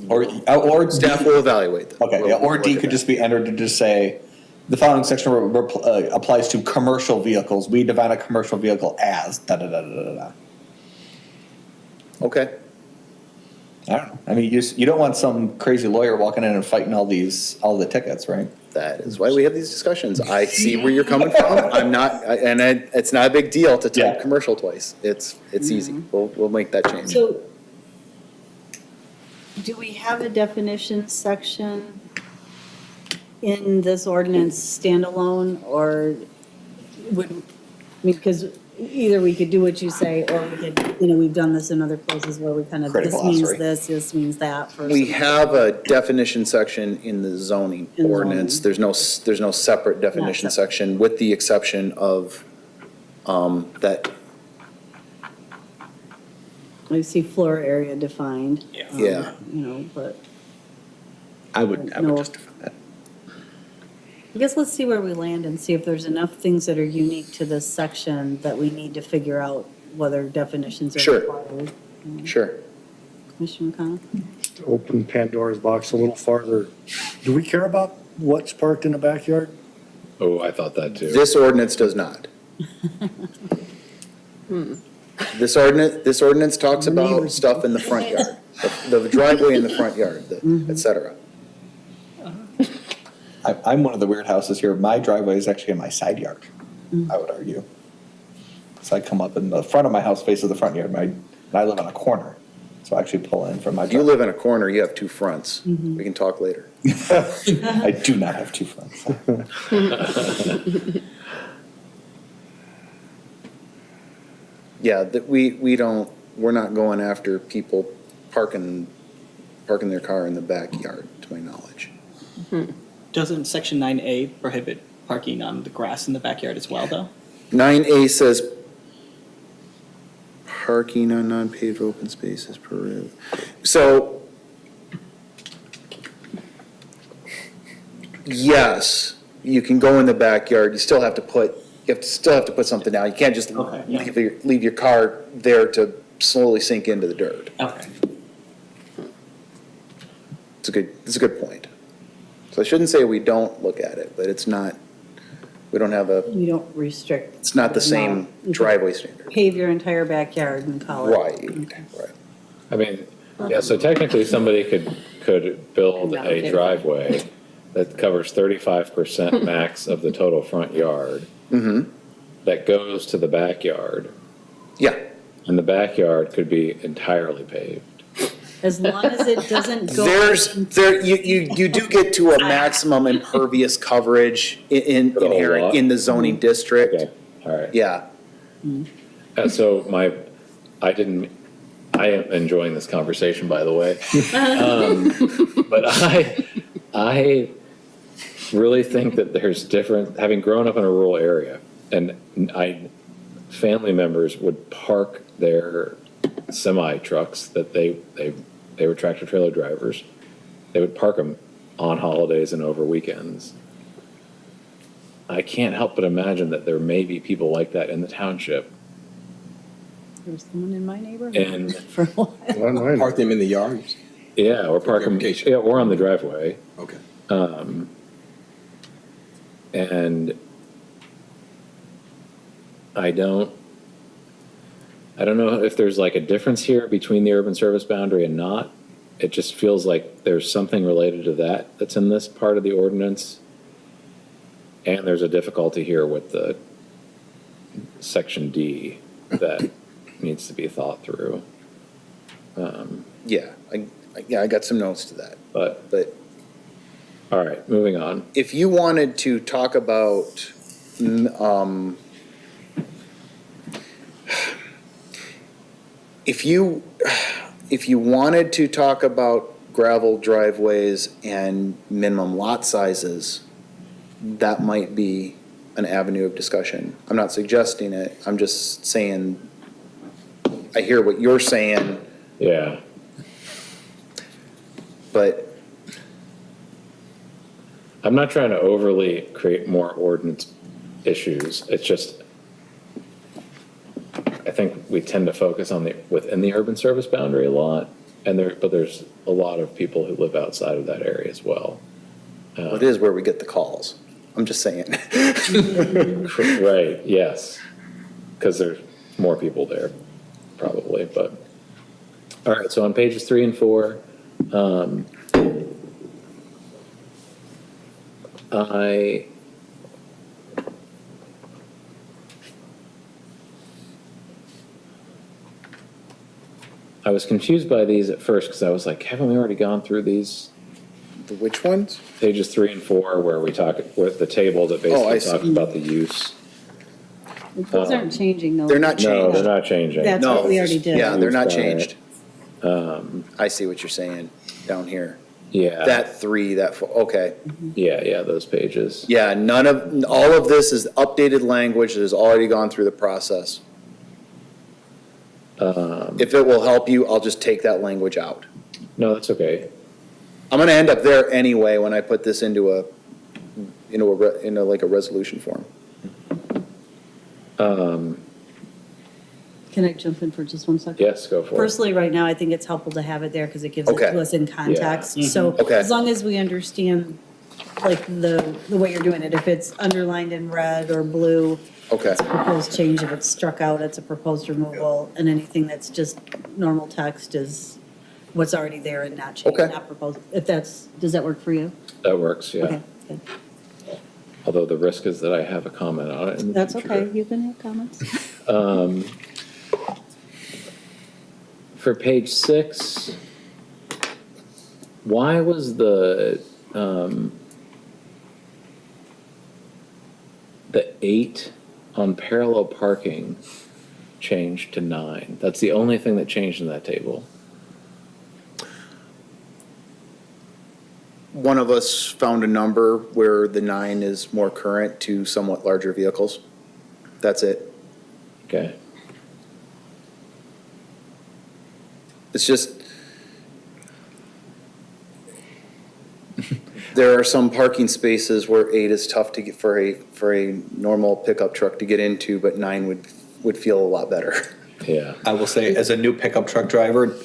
Or staff will evaluate that. Okay, yeah, or D could just be entered to just say, the following section applies to commercial vehicles. We define a commercial vehicle as da-da-da-da-da-da. Okay, I don't know. I mean, you don't want some crazy lawyer walking in and fighting all the tickets, right? that is why we have these discussions. I see where you're coming from. It's not a big deal to type Yeah. commercial twice. It's easy. We'll make that change. So, do we have a definition section in this ordinance standalone, or because either we could do what you say, or we could, we've done this in other places where we kind of, Create a this means glossary. this means that. For We some- have a definition section in the zoning In zoning. ordinance. There's no separate definition separate. section, with the exception of, that, I see floor area defined. Yeah. But. I would No. just define that. I guess let's see where we land and see if there's enough things that are unique to this section that we need to figure out whether definitions are Sure. required. Sure. Commissioner McConnell? To open Pandora's box a little farther, do we care about what's parked in the backyard? Oh, I thought that too. This ordinance does not. This ordinance talks about stuff in the front yard, the driveway in the front yard, et cetera. I'm one of the weird houses here. My driveway is actually in my side yard, I would argue. So I come up and the front of my house faces the front yard. I live on a corner, so I actually pull in from my If you driveway. live in a corner, you have two fronts. We can talk later. I do not have two fronts. Yeah, that we're not going after people parking their car in the backyard, to my knowledge. Doesn't section 9A prohibit parking on the grass in the backyard as well, though? 9A says parking on non-paved open spaces per. So, yes, you can go in the backyard, you still have to put something down. You can't just Okay, yeah. leave your car there to slowly sink into the dirt. Okay. It's a good point. So I shouldn't say we don't look at it, but it's not, we don't have You don't restrict. it's not the same No. driveway standard. Pave your entire backyard and call it. Right, Okay. right. I mean, yeah, so technically somebody could build Not a okay. driveway that covers 35% max of the total front yard that goes to the backyard, Yeah, and the backyard could be entirely paved. As long as it doesn't go. you do get to a maximum impervious coverage For the whole inherent lot? in the zoning district. Okay, all right. Yeah, So I am enjoying this conversation, by the way. But I really think that there's having grown up in a rural area, and family members would park their semi trucks that they were tractor trailer drivers. They would park them on holidays and over weekends. I can't help but imagine that there may be people like that in the township. There was someone in my neighborhood And- for a while. Not mine. Park them in the yard? Yeah, or park them, Verification. yeah, or on the driveway. Okay. And I don't know if there's like a difference here between the urban service boundary and not. It just feels like there's something related to that that's in this part of the ordinance. And there's a difficulty here with the section D that needs to be thought through. yeah, I got some notes to that, But, but all right, moving on. if you wanted to talk about, if you wanted to talk about gravel driveways and minimum lot sizes, that might be an avenue of discussion. I'm not suggesting it, I'm just saying, I hear what you're saying, Yeah. but I'm not trying to overly create more ordinance issues. It's just, I think we tend to focus on within the urban service boundary a lot. But there's a lot of people who live outside of that area as well. it is where we get the calls. I'm just saying. Right, yes. Because there's more people there, probably, but. All right, so on pages 3 and 4, I was confused by these at first because I was like, haven't we already gone through these? The which ones? Pages 3 and 4 where we talk, with the table that Oh, I basically see. talks about the use. Those aren't changing though. They're not No, changed. they're not changing. That's what we already did. Yeah, they're not Use by- changed. I see what you're saying down here. Yeah, That 3, that 4, okay. yeah, those pages. Yeah, all of this is updated language that has already gone through the process. If it will help you, I'll just take that language out. No, that's okay. I'm gonna end up there anyway when I put this into into like a resolution form. Can I jump in for just one second? Yes, go for it. Personally, right now, I think it's helpful to have it there because it gives it Okay. to us in context. So Okay. as long as we understand, like, the way you're doing it, if it's underlined in red or blue, Okay. it's a proposed change. If it's struck out, it's a proposed removal. And anything that's just normal text is what's already there and not changed, Okay. not proposed. If that's, does that work for you? That works, yeah. Okay, good. Although the risk is that I have a comment on it in the That's future. okay. You can have comments. For page 6, why was the 8 on parallel parking changed to 9? That's the only thing that changed in that table. One of us found a number where the 9 is more current to somewhat larger vehicles. That's it. Okay, It's just, there are some parking spaces where 8 is tough to get for a normal pickup truck to get into, but 9 would feel a lot better. yeah. I will say, as a new pickup truck driver,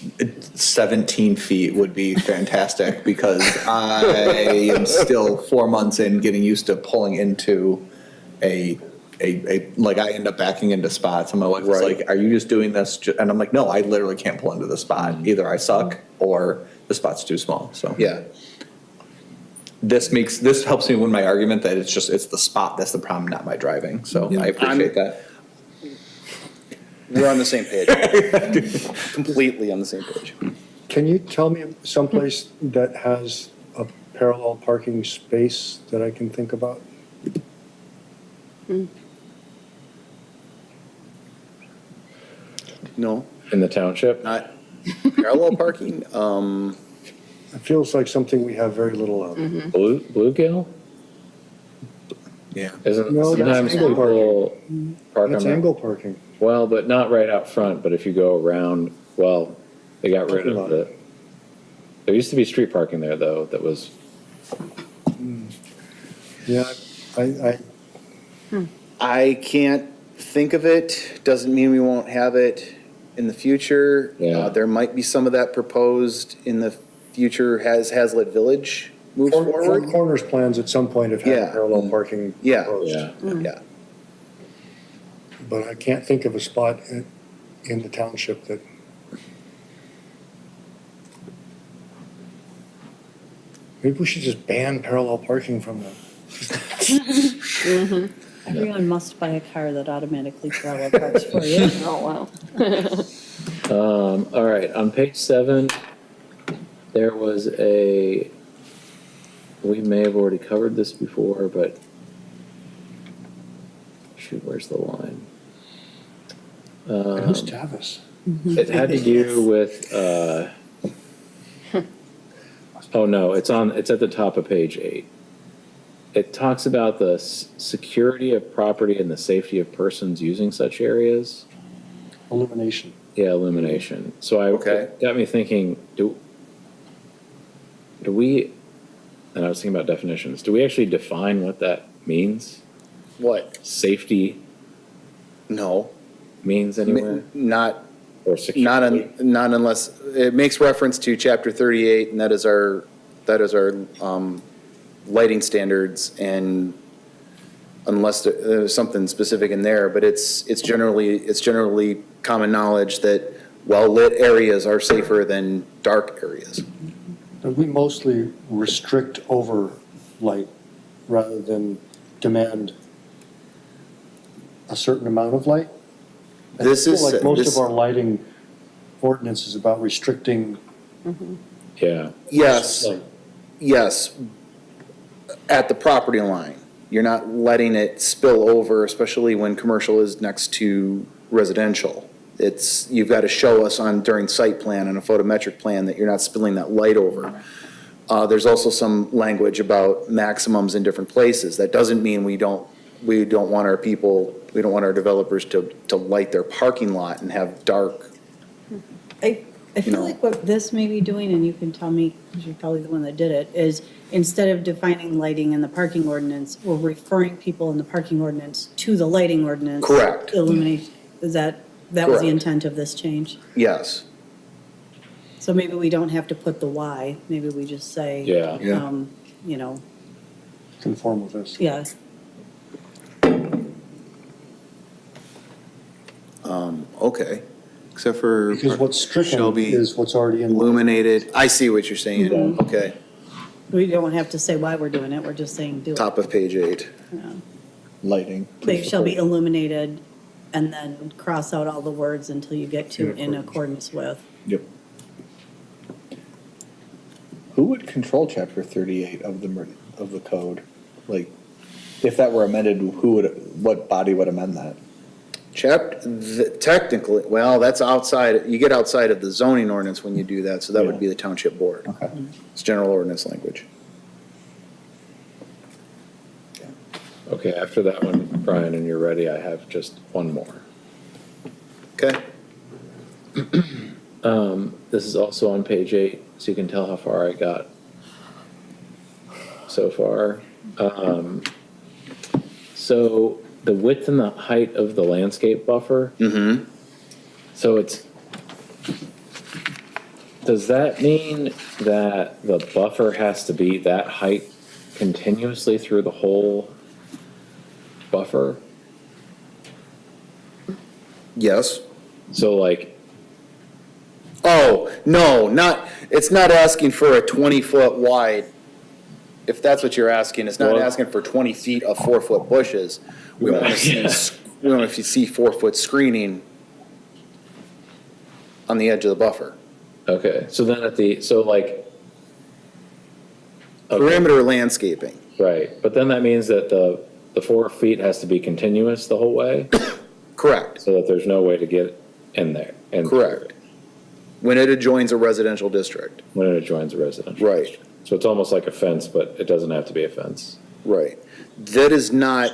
17 feet would be fantastic because I am still 4 months in getting used to pulling into like I end up backing into spots and my wife was Right. like, are you just doing this? And I'm like, no, I literally can't pull into the spot. Either I suck or the spot's too small, so. Yeah. This helps me win my argument that it's the spot that's the problem, not my driving, so I appreciate that. We're on the same page. Completely on the same page. Can you tell me someplace that has a parallel parking space that I can think about? No, In the township? not parallel parking. It feels like something we have very little of. Bluegill? Yeah. Isn't No, that's sometimes angle people park That's on angle the, parking. well, but not right out front, but if you go around, well, they got rid of the, there used to be street parking there though, that was, Yeah, I can't think of it. Doesn't mean we won't have it in the future. Yeah. There might be some of that proposed in the future as Hazlet Village moves Four forward. Corners plans at some point have had Yeah. parallel parking Yeah. proposed. yeah. Yeah. But I can't think of a spot in the township that, maybe we should just ban parallel parking from the, Everyone must buy a car that automatically parallel parks for you. Oh, wow. All right, on page 7, there was we may have already covered this before, but shoot, where's the line? who's Tavis? It had to do with, oh no, it's at the top of page 8. It talks about the security of property and the safety of persons using such areas. Illumination. Yeah, illumination. So Okay. it got me thinking, do we, and I was thinking about definitions, do we actually define what that means? What? Safety No. means anywhere? Not, Or security? not unless, it makes reference to chapter 38, and that is our lighting standards, and unless there's something specific in there, but it's generally common knowledge that well-lit areas are safer than dark areas. And we mostly restrict over light rather than demand a certain amount of light. I This feel is- like most this- of our lighting ordinance is about restricting. Yeah. Yes, light. yes, at the property line. You're not letting it spill over, especially when commercial is next to residential. You've got to show us during site plan and a photometric plan that you're not spilling that light over. There's also some language about maximums in different places. That doesn't mean we don't want our developers to light their parking lot and have dark. I feel like what this may be doing, and you can tell me, because you're probably the one that did it, is instead of defining lighting in the parking ordinance, we're referring people in the parking ordinance to the lighting ordinance. Correct. Eliminate, is that was the Correct. intent of this change? Yes. So maybe we don't have to put the why, maybe we just say. Yeah. Yeah. You know, Conform with this. yeah, Okay. Except for. Because what's shall stricken be is what's already in. illuminated. I see what you're saying. Okay. we don't have to say why we're doing it, we're just saying do it. Top of page 8. Yeah. Lighting. They shall be illuminated, and then cross out all the words until you get to in accordance with. Yep. Who would control chapter 38 of the code? Like, if that were amended, what body would amend that? Technically, well, that's outside, you get outside of the zoning ordinance when you do that, so that Yeah. would be the township board. Okay. It's general ordinance language. Okay, after that one, Brian, and you're ready, I have just one more. Okay? This is also on page 8, so you can tell how far I got so far. So the width and the height of the landscape buffer. Mm-hmm. So does that mean that the buffer has to be that height continuously through the whole buffer? Yes. So like, Oh, no, it's not asking for a 20-foot wide, if that's what you're asking, it's not Well- asking for 20 feet of 4-foot bushes. We want to see, Yeah. we want to see 4-foot screening on the edge of the buffer. okay, so then so like. Okay. Perimeter landscaping, Right, but then that means that the 4 feet has to be continuous the whole way, correct, so that there's no way to get in there. And correct. When it adjoins a residential district, when it adjoins a residential. right, So it's almost like a fence, but it doesn't have to be a fence. right. That is not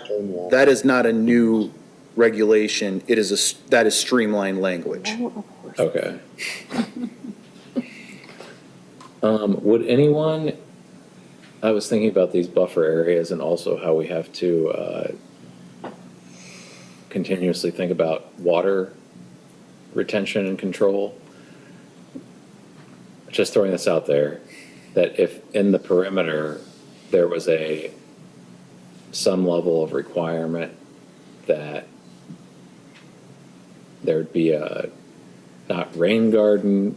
a new regulation, that is streamlined language. Okay. Would anyone, I was thinking about these buffer areas and also how we have to continuously think about water retention and control. Just throwing this out there, that if in the perimeter, there was some level of requirement that there'd be not rain garden,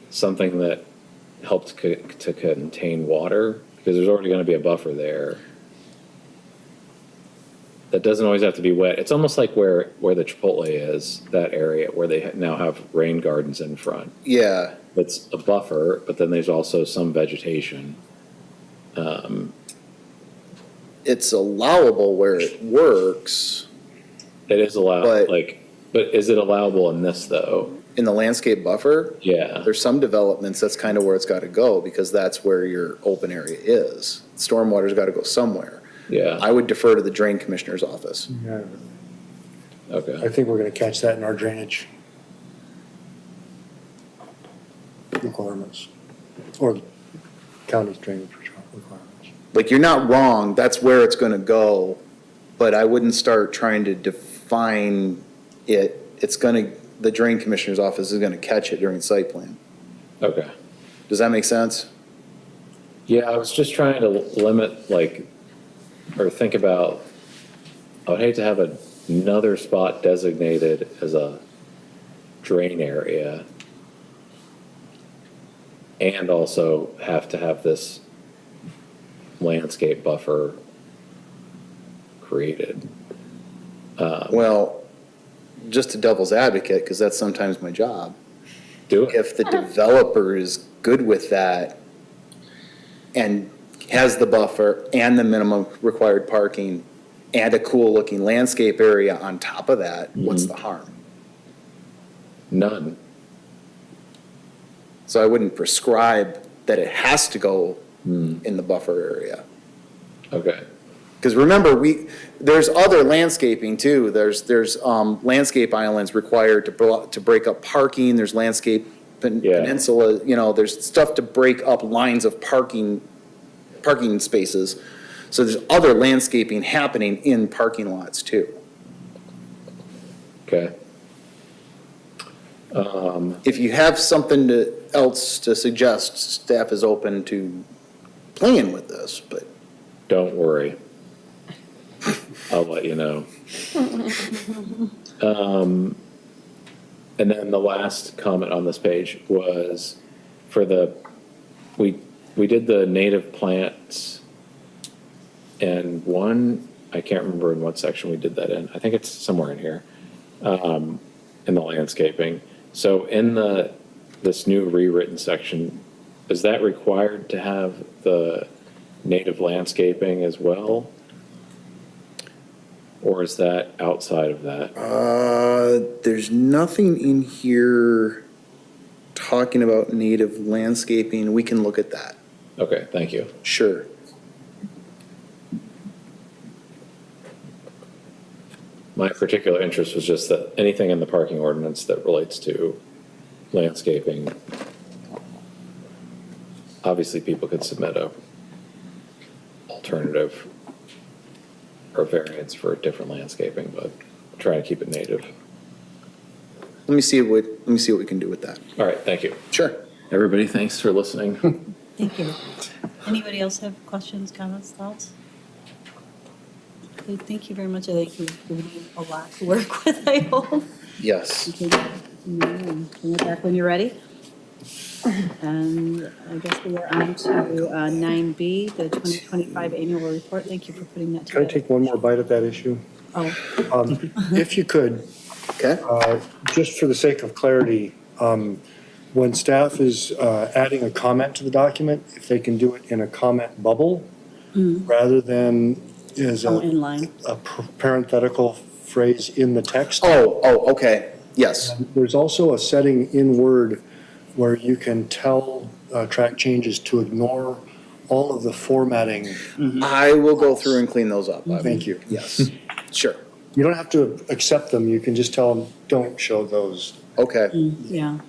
something that helped to contain water, because there's already gonna be a buffer there. That doesn't always have to be wet. It's almost like where the Chipotle is, that area where they now have rain gardens in front. Yeah, It's a buffer, but then there's also some vegetation. it's allowable where it works. It is allowed, But- but is it allowable in this though? In the landscape buffer, Yeah, there's some developments, that's kind of where it's got to go, because that's where your open area is. Stormwater's got to go somewhere. yeah, I would defer to the drain commissioner's office. Yeah, I okay. think we're gonna catch that in our drainage requirements, or county's drainage requirements. Like, you're not wrong, that's where it's going to go, but I wouldn't start trying to define it. The drain commissioner's office is going to catch it during site plan. Okay. Does that make sense? Yeah, I was just trying to limit, or think about, I would hate to have another spot designated as a drain area and also have to have this landscape buffer created. Well, just to devil's advocate, because that's sometimes my job, Do it. if the developer is good with that and has the buffer and the minimum required parking and a cool-looking landscape area on top of that, what's the harm? None. So I wouldn't prescribe that it has to go in the buffer area. Okay. Because remember, there's other landscaping too. There's landscape islands required to break up parking. There's landscape Yeah. peninsula, there's stuff to break up lines of parking spaces. So there's other landscaping happening in parking lots too. Okay. If you have something else to suggest, staff is open to playing with this, but. Don't worry. I'll let you know. And then the last comment on this page was for we did the native plants and I can't remember in what section we did that in. I think it's somewhere in here, in the landscaping. So in this new rewritten section, is that required to have the native landscaping as well? Or is that outside of that? There's nothing in here talking about native landscaping. We can look at that. Okay, thank you. Sure. My particular interest was just that anything in the parking ordinance that relates to landscaping, obviously people could submit a alternative or variance for different landscaping, but try to keep it native. Let me see what we can do with that. All right, thank you. Sure. Everybody, thanks for listening. Thank you. Anybody else have questions, comments, thoughts? Okay, thank you very much. I think you've given me a lot to work with, I hope. Yes. You can bring it back when you're ready. And I guess we are on to 9B, the 2025 annual report. Thank you for putting that Can I together. take one more bite at that issue? Oh, If you could, Okay. just for the sake of clarity, when staff is adding a comment to the document, if they can do it in a comment bubble rather than as oh, in line. a parenthetical phrase in the text. Oh, okay. Yes. There's also a setting in Word where you can tell track changes to ignore all of the formatting. I will go through and clean those up. Thank you. Yes. Sure. You don't have to accept them, you can just tell them, don't show those. Okay. Yeah,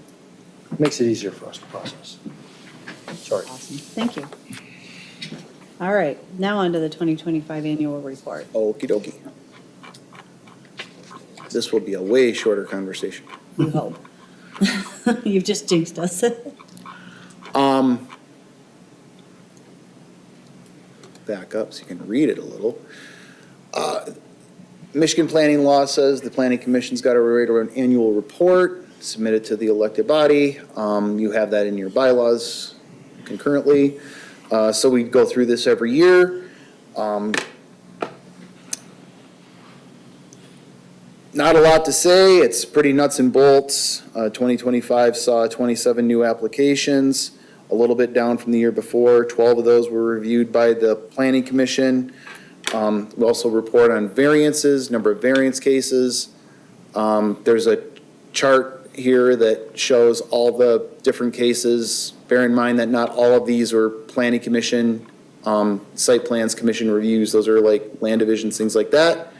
Makes it easier for us to process. Sorry. awesome. Thank you. All right, now on to the 2025 annual report. Okie dokie. This will be a way shorter conversation. You hope. You've just jinxed us. Back up so you can read it a little. Michigan planning law says the planning commission's got to write an annual report, submit it to the elected body. You have that in your bylaws concurrently. So we go through this every year. Not a lot to say. It's pretty nuts and bolts. 2025 saw 27 new applications, a little bit down from the year before. 12 of those were reviewed by the planning commission. We also report on variances, number of variance cases. There's a chart here that shows all the different cases. Bear in mind that not all of these are planning commission, site plans commission reviews. Those are like land divisions, things like that.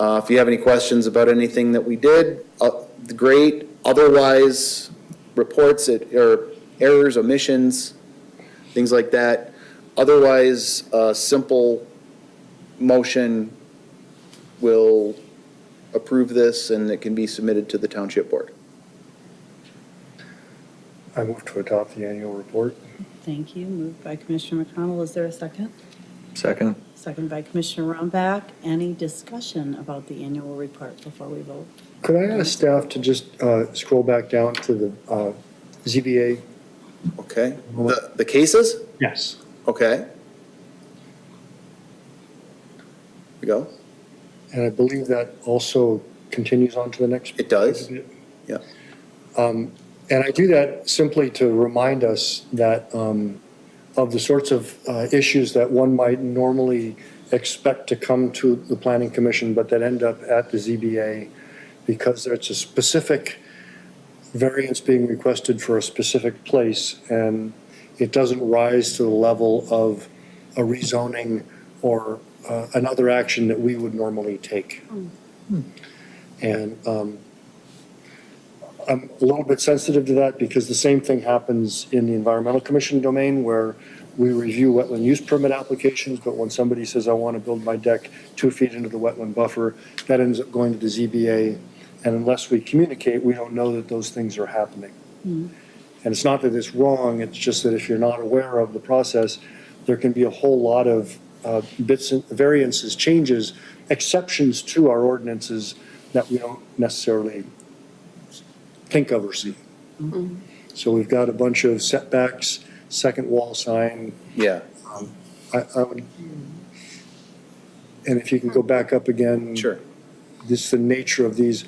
If you have any questions about anything that we did, great. Otherwise, reports or errors, omissions, things like that. Otherwise, a simple motion will approve this and it can be submitted to the township board. I move to adopt the annual report. Thank you. Moved by Commissioner McConnell. Is there a second? Second. Second by Commissioner Rombach. Any discussion about the annual report before we vote? Could I ask staff to just scroll back down to the ZBA? Okay? The cases? Yes. Okay. Here we go. And I believe that also continues on to the next. It does. Yeah. And I do that simply to remind us that of the sorts of issues that one might normally expect to come to the planning commission, but that end up at the ZBA because there's a specific variance being requested for a specific place, and it doesn't rise to the level of a rezoning or another action that we would normally take. And I'm a little bit sensitive to that because the same thing happens in the Environmental Commission domain where we review wetland use permit applications, but when somebody says, I want to build my deck 2 feet into the wetland buffer, that ends up going to the ZBA. And unless we communicate, we don't know that those things are happening. And it's not that it's wrong, it's just that if you're not aware of the process, there can be a whole lot of bits and variances, changes, exceptions to our ordinances that we don't necessarily think of or see. So we've got a bunch of setbacks, second wall sign. Yeah, I would, and if you can go back up again. sure. This is the nature of these.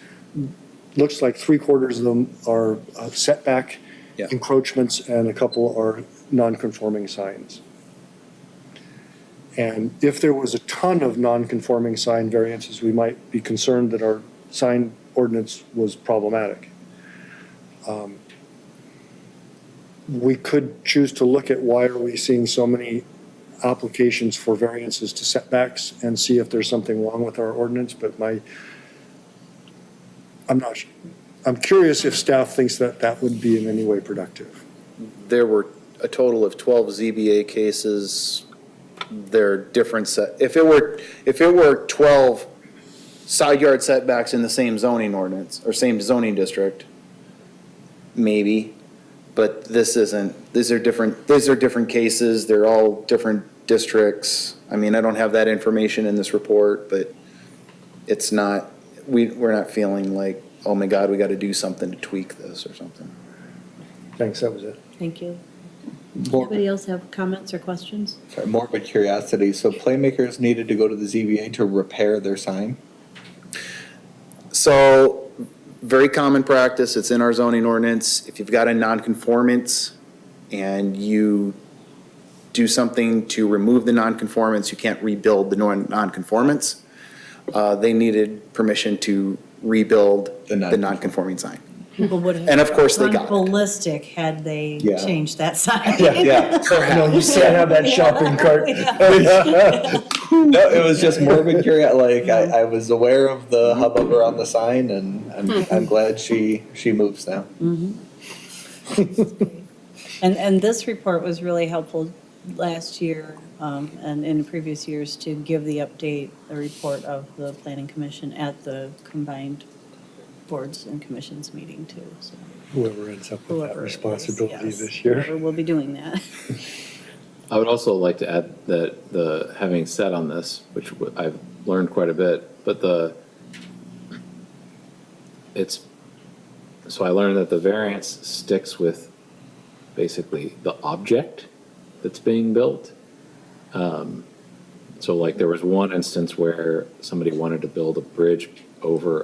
Looks like 3/4 of them are setback Yeah. encroachments and a couple are non-conforming signs. And if there was a ton of non-conforming sign variances, we might be concerned that our sign ordinance was problematic. We could choose to look at why are we seeing so many applications for variances to setbacks and see if there's something wrong with our ordinance, but I'm curious if staff thinks that that would be in any way productive. There were a total of 12 ZBA cases. They're different if it were 12 side yard setbacks in the same zoning ordinance or same zoning district, maybe, but this isn't. These are different cases. They're all different districts. I mean, I don't have that information in this report, but it's not, we're not feeling like, oh my God, we got to do something to tweak this or something. Thanks, that was it. Thank you. More, Anybody else have comments or questions? sorry, morbid curiosity. So Playmakers needed to go to the ZBA to repair their sign? So, very common practice, it's in our zoning ordinance, if you've got a nonconformance and you do something to remove the nonconformance, you can't rebuild the nonconformance. They needed permission to rebuild the nonconforming sign. People would have. And of course they got it. gone ballistic had they Yeah. changed that sign. Yeah. No, you can't have that shopping cart. No, it was just morbid curiosity. Like I was aware of the hubbub around the sign, and I'm glad she moves now. And this report was really helpful last year, and in previous years to give the report of the planning commission at the combined boards and commissions meeting too, so. Whoever ends up with that Whoever it is, responsibility yes, this year. whoever will be doing that. I would also like to add that having said on this, which I've learned quite a bit, but so I learned that the variance sticks with basically the object that's being built. So like there was one instance where somebody wanted to build a bridge over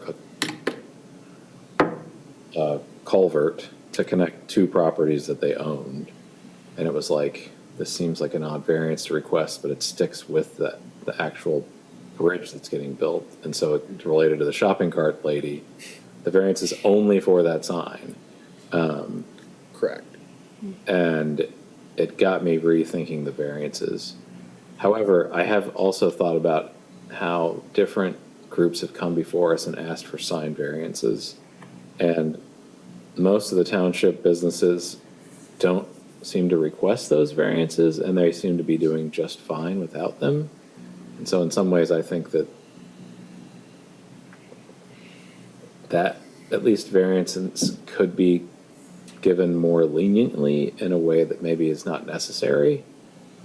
a culvert to connect two properties that they owned. And it was like, this seems like an odd variance to request, but it sticks with the actual bridge that's getting built. And so it's related to the shopping cart lady. The variance is only for that sign. Correct. And it got me rethinking the variances. However, I have also thought about how different groups have come before us and asked for sign variances. And most of the township businesses don't seem to request those variances, and they seem to be doing just fine without them. And so in some ways, I think that at least variances could be given more leniently in a way that maybe is not necessary.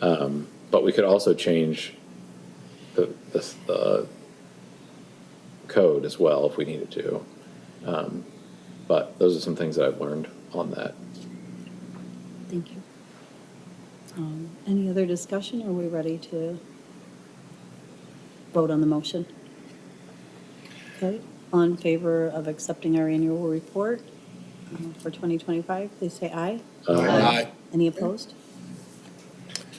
But we could also change the code as well if we needed to. But those are some things that I've learned on that. Thank you. Any other discussion, or are we ready to vote on the motion? Okay, all in favor of accepting our annual report for 2025, please say aye. Aye. Any opposed?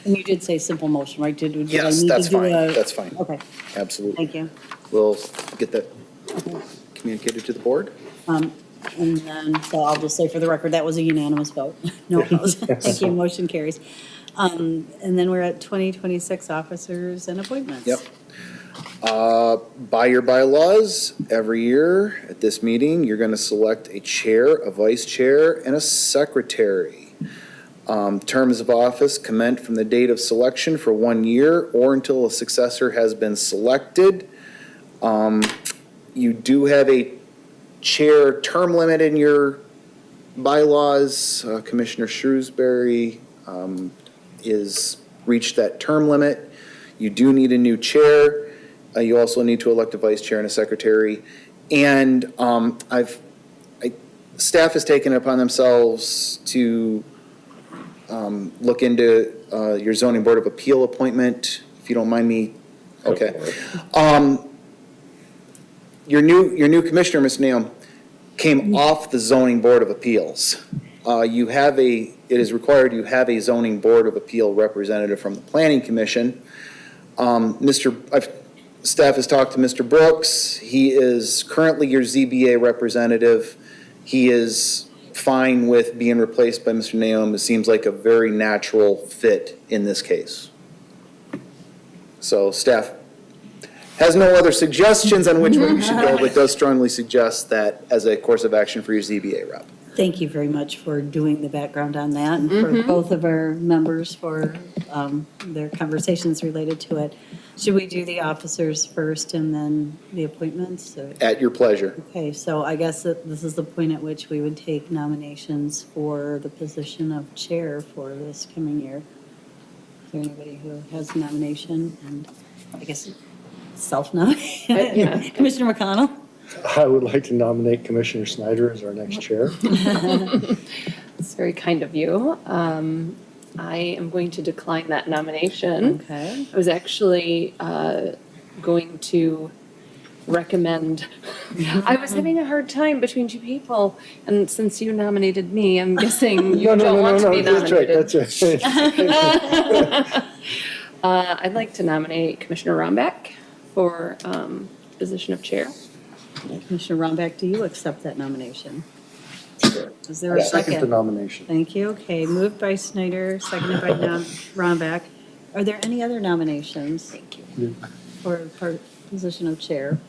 And you did say simple motion, right? Did I Yes, need to that's do fine, a- that's fine. Okay, Absolutely. thank you. We'll get that communicated to the board. And then, so I'll just say for the record, that was a unanimous vote. No opposed. Thank you, motion carries. And then we're at 2026 officers and appointments. Yep. By your bylaws, every year at this meeting, you're going to select a chair, a vice chair, and a secretary. Terms of office commence from the date of selection for 1 year or until a successor has been selected. You do have a chair term limit in your bylaws. Commissioner Shrewsbury is reached that term limit. You do need a new chair. You also need to elect a vice chair and a secretary. And staff has taken it upon themselves to look into your zoning board of appeal appointment, if you don't mind me. Okay. Your new commissioner, Ms. Naum, came off the zoning board of appeals. It is required you have a zoning board of appeal representative from the planning commission. Staff has talked to Mr. Brooks. He is currently your ZBA representative. He is fine with being replaced by Mr. Naum. It seems like a very natural fit in this case. So staff has no other suggestions on which way you should go, but does strongly suggest that as a course of action for your ZBA rep. Thank you very much for doing the background on that and for both of our members for their conversations related to it. Should we do the officers first and then the appointments? Or? At your pleasure. Okay, so I guess that this is the point at which we would take nominations for the position of chair for this coming year. Is there anybody who has a nomination? And I guess self-nominate? Yeah. Commissioner McConnell? I would like to nominate Commissioner Snyder as our next chair. It's very kind of you. I am going to decline that nomination. Okay. I was actually going to recommend, I was having a hard time between two people, and since you nominated me, I'm guessing you don't want to be nominated. That's right. I'd like to nominate Commissioner Romback for position of chair. Commissioner Romback, do you accept that nomination? Is there I a second the second? nomination. Thank you. Okay, moved by Snyder, seconded by Romback. Are there any other nominations Thank you. for position of chair?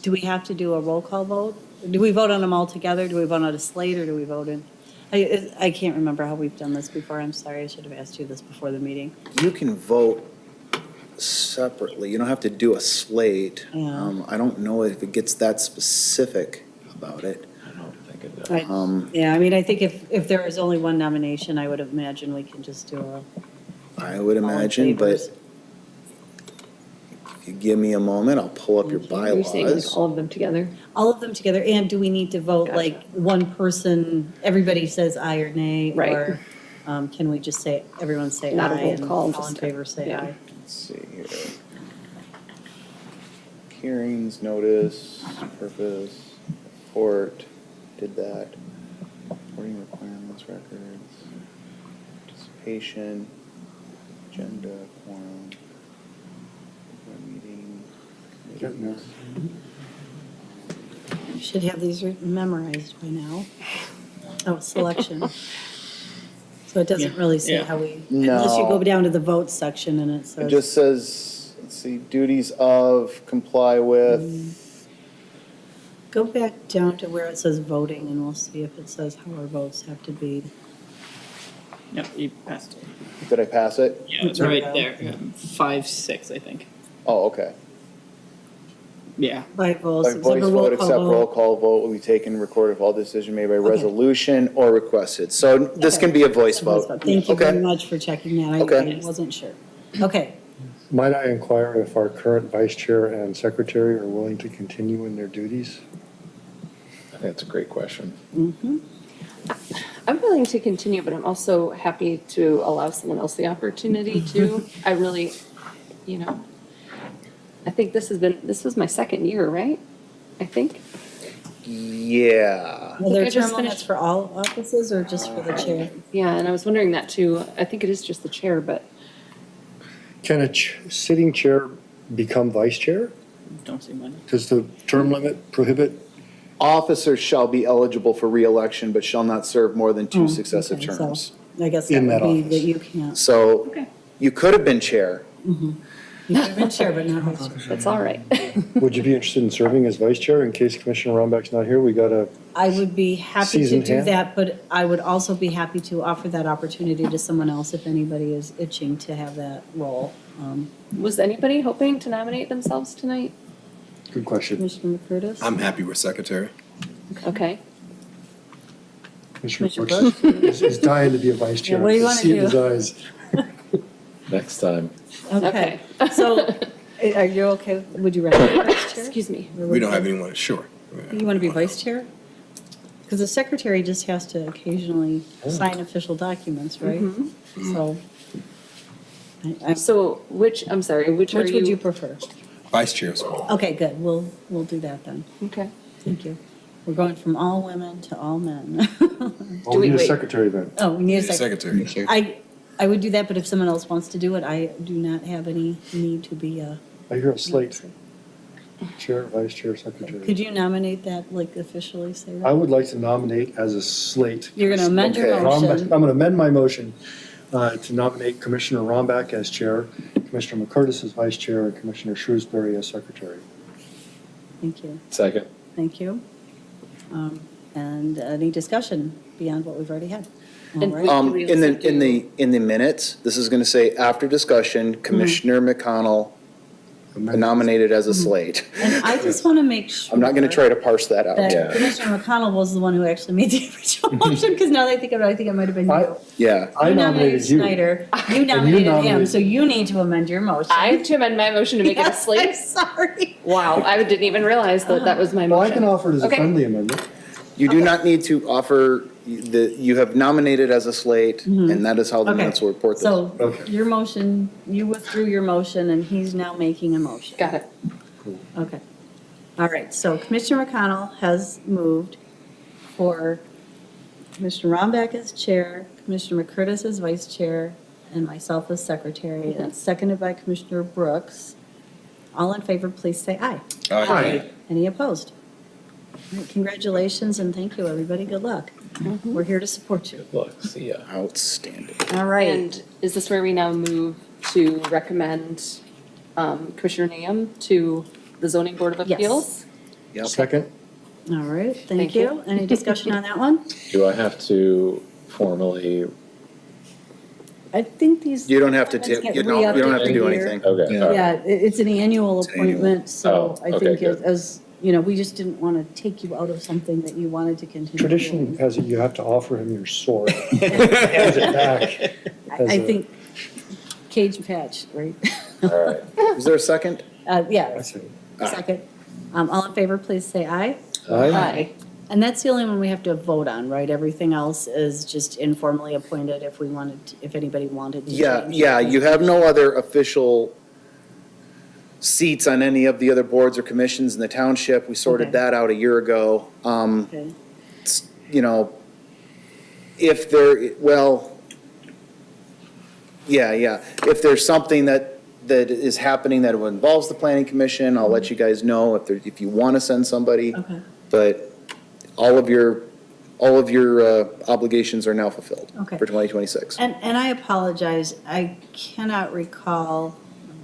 Do we have to do a roll call vote? Do we vote on them all together? Do we vote on a slate or do we vote in? I can't remember how we've done this before. I'm sorry. I should have asked you this before the meeting. You can vote separately. You don't have to do a slate. Yeah. I don't know if it gets that specific about it. I don't think it does. Yeah, I mean, I think if there is only one nomination, I would imagine we can just do a. I would all in imagine, but favors. if you give me a moment, I'll pull up your Are you saying like bylaws. all of them together? All of them together, and do we need to vote Gotcha. like one person, everybody says aye or nay? Right. Or can we just say, everyone say Not a aye roll and call, all in just- favor say yeah. aye? Let's see here. Hearings, notice, purpose, report, did that. Reporting requirements, records, participation, agenda, quorum, meeting, committees. You should have these memorized by now. Oh, selection. So it doesn't really say Yeah. how we, unless you No. go down to the votes section and it It says. just says, let's see, duties of, comply with. Go back down to where it says voting and we'll see if it says how our votes have to be. Yep, you passed it. Did I pass it? Yeah, it's There we right go. there. 5-6, I think. Oh, okay. Yeah. By votes, By voice except vote, except roll call vote will be taken, recorded if all decision made by resolution or requested. So this can be a voice vote. Thank you very Okay. much for checking that. Okay. I wasn't sure. Okay. Might I inquire if our current vice chair and secretary are willing to continue in their duties? I think that's a great question. I'm willing to continue, but I'm also happy to allow someone else the opportunity to. I really, I think this was my second year, right? I think. Yeah. Well, there I are just term limits finished- for all offices or just for the chair? Yeah, and I was wondering that too. I think it is just the chair, but Can a sitting chair become vice chair? Don't see mine. Does the term limit prohibit? Officers shall be eligible for reelection, but shall not serve more than two successive Okay, so terms. I guess that In would that be office. that you can't. So Okay. you could have been chair. I've been chair, but not vice chair. That's all right. Would you be interested in serving as vice chair in case Commissioner Romback's not here? We got a, I would be happy to Seasoned do hand? that, but I would also be happy to offer that opportunity to someone else if anybody is itching to have that role. Was anybody hoping to nominate themselves tonight? good question. Commissioner McCurtis? I'm happy with secretary. Okay. Commissioner Commissioner Brooks is dying to be a vice chair. Yeah, what do you I wanna see it in do? his eyes. Next time. Okay, so are you okay? Would you rather be vice chair? Excuse me. Or We would don't you- have anyone, sure. You want to be vice chair? Because the secretary just has to occasionally sign official documents, right? So. So I'm sorry, which are Which would you you? prefer? Vice chair as well. Okay, good, we'll do that then. Okay. Thank you. We're going from all women to all men. Well, we we need a wait? secretary then. Oh, we need a secretary. Secretary. I would do that, but if someone else wants to do it, I do not have any need to be a. I hear a slate. Chair, vice chair, secretary. Could you nominate that, like officially, Sarah? I would like to nominate as a slate. You're gonna amend your Okay. motion. I'm going to amend my motion to nominate Commissioner Romback as chair, Commissioner McCurtis as vice chair, and Commissioner Shrewsbury as secretary. Thank you, Second. thank you. And any discussion beyond what we've already had? All And- right. In the minutes, this is gonna say, after discussion, Commissioner McConnell nominated as a slate. And I just want to make sure. I'm not gonna try to parse that out. That Yeah. Commissioner McConnell was the one who actually made the original motion, because now that I think about it, I think it might have been you. Yeah, I You nominated you. Snyder, you nominated him, nominated- so you need to amend your motion. I have to amend my motion to make it a Yes, I'm slate? sorry. Wow, I didn't even realize that was my Well, I motion. can offer it as a Okay. friendly amendment. you do not need to offer, you have nominated as a slate, and that is how the Okay. minutes will report this. So Okay. your motion, you withdrew your motion, and he's now making a motion. Got it. Okay. All right, so Commissioner McConnell has moved for Commissioner Romback as chair, Commissioner McCurtis as vice chair, and myself as secretary, and it's seconded by Commissioner Brooks. All in favor, please say aye. Aye. Any opposed? All right, congratulations and thank you, everybody. Good luck. We're here to support you. Look, see ya. Outstanding. All right. And is this where we now move to recommend Commissioner Nam to the zoning board of Yes. appeals? Yep. Second? All right, thank Thank you. you. Any discussion on that one? Do I have to formally, I think these. You don't have to, appointments get you don't have to re-upped do every year. anything. okay, all right. Yeah, it's an annual It's an annual. appointment, so Oh, I okay, think good. as, you know, we just didn't want to take you out of something that you wanted to continue. Tradition doing. has it, you have to offer him your sword. Hands it back. I think cage patch, right? All right. Is there a second? Yeah, That's it. second. All in favor, please say aye. Aye. And that's the only one we have to vote on, right? Everything else is just informally appointed if we wanted, if anybody wanted to Yeah, change yeah, it. you have no other official seats on any of the other boards or commissions in the township. We sorted Okay. that out a year ago. Okay. You know, if there, well, yeah. If there's something that is happening that involves the planning commission, I'll let you guys know if you want to send somebody. Okay. But all of your obligations are now fulfilled Okay. for 2026. And I apologize, I cannot recall,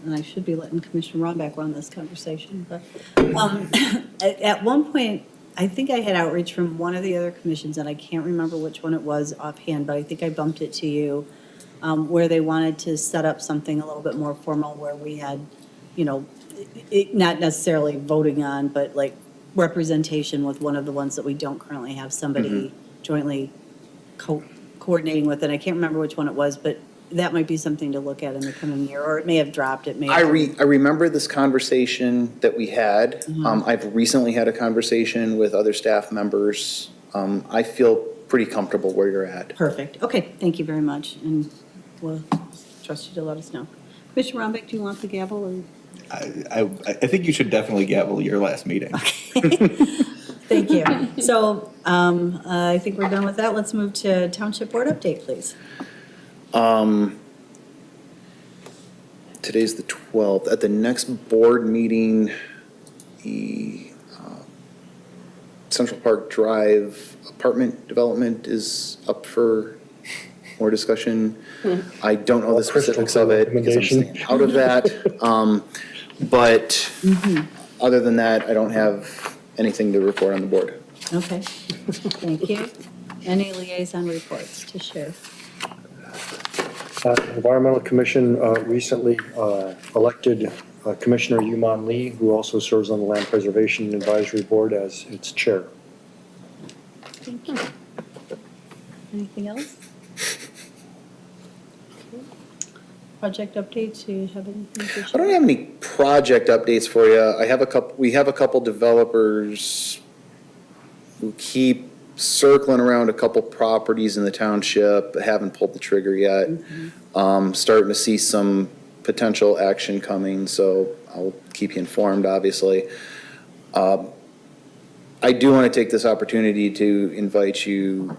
and I should be letting Commissioner Ronback run this conversation, but at one point, I think I had outreach from one of the other commissions, and I can't remember which one it was offhand, but I think I bumped it to you, where they wanted to set up something a little bit more formal, where we had, you know, not necessarily voting on, but like representation with one of the ones that we don't currently have somebody jointly coordinating with, and I can't remember which one it was, but that might be something to look at in the coming year, or it may have dropped, it may I have. remember this conversation that we had. Mm-hmm. I've recently had a conversation with other staff members. I feel pretty comfortable where you're at. Perfect, okay, thank you very much, and we'll trust you to let us know. Commissioner Rombeck, do you want the gavel, or? I think you should definitely gavel your last meeting. Thank you. So, I think we're done with that, let's move to Township Board update, please. Today's the 12th. At the next board meeting, the Central Park Drive apartment development is up for more discussion. I don't know the Crystal specifics of it because I'm recommendation. staying out of that. But other than that, I don't have anything to report on the board. Okay, thank you. Any liaison reports to share? Environmental Commission recently elected Commissioner Yuman Lee, who also serves on the Land Preservation Advisory Board as its chair. Thank you. Anything else? Project updates, do you have anything to share? I don't have any project updates for you. We have a couple developers who keep circling around a couple properties in the township, but haven't pulled the trigger yet. Starting to see some potential action coming, so I'll keep you informed, obviously. I do want to take this opportunity to invite you.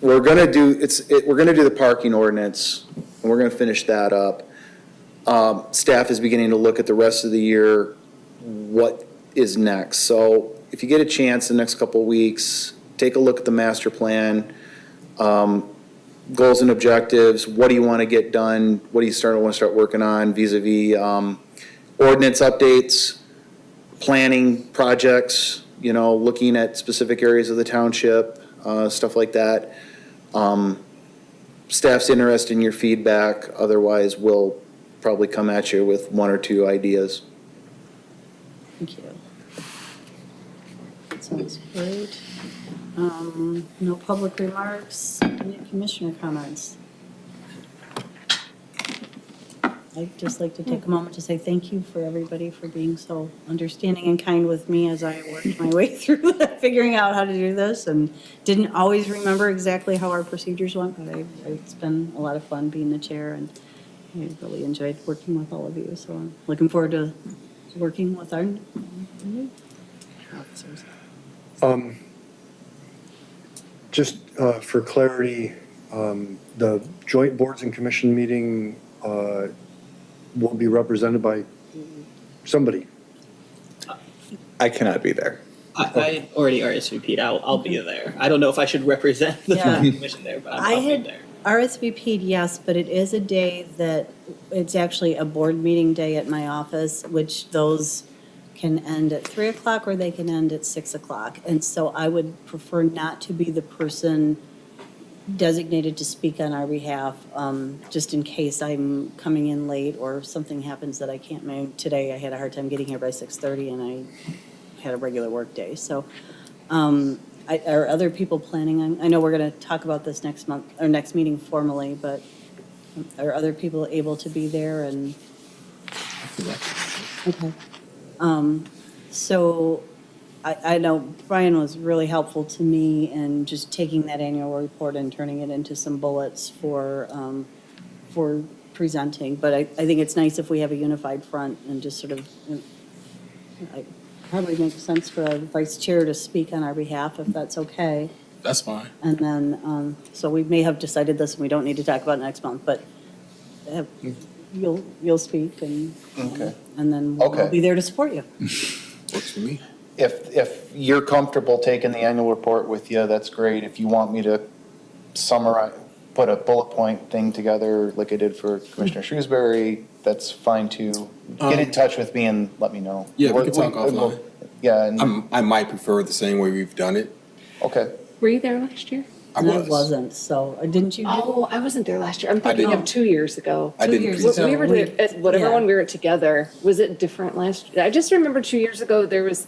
We're gonna do the parking ordinance, and we're gonna finish that up. Staff is beginning to look at the rest of the year, what is next. So if you get a chance in the next couple of weeks, take a look at the master plan, goals and objectives, what do you want to get done, what do you want to start working on vis-a-vis ordinance updates, planning projects, looking at specific areas of the township, stuff like that. Staff's interested in your feedback, otherwise we'll probably come at you with one or two ideas. Thank you. That sounds great. No public remarks, any commissioner comments? I'd just like to take a moment to say thank you for everybody for being so understanding and kind with me as I worked my way through figuring out how to do this, and didn't always remember exactly how our procedures went, but it's been a lot of fun being the chair, and I really enjoyed working with all of you, so I'm looking forward to working with our new officers. Just for clarity, the joint boards and commission meeting will be represented by somebody. I cannot be there. I already RSVP'd. I'll be there. I don't know if I should represent the Yeah. planning commission there, but I I'll be had there. RSVP'd, yes, but it is a day that, it's actually a board meeting day at my office, which those can end at 3 o'clock or they can end at 6 o'clock. And so I would prefer not to be the person designated to speak on our behalf, just in case I'm coming in late or something happens that I can't make. Today I had a hard time getting here by 6:30 and I had a regular work day. So are other people planning on, I know we're going to talk about this next month, or next meeting formally, but are other people able to be there? And okay. So I know Brian was really helpful to me in just taking that annual report and turning it into some bullets for presenting. But I think it's nice if we have a unified front and just sort of, it probably makes sense for a vice chair to speak on our behalf, if that's okay. That's fine. And then, so we may have decided this and we don't need to talk about it next month, but you'll speak and, Okay. and then we'll Okay. be there to support you. Works for me. If you're comfortable taking the annual report with you, that's great. If you want me to summarize, put a bullet point thing together like I did for Commissioner Shrewsbury, that's fine too. Get in touch with me and let me know. Yeah, we can talk offline. Yeah, and, I might prefer the same way we've done it. okay. Were you there last year? And I wasn't, so, didn't you? Oh, I wasn't there last year. I'm thinking didn't. of 2 years ago. I 2 didn't years present. ago. We were there, at whatever yeah. one we were together. Was it different last year? I just remember 2 years ago, there was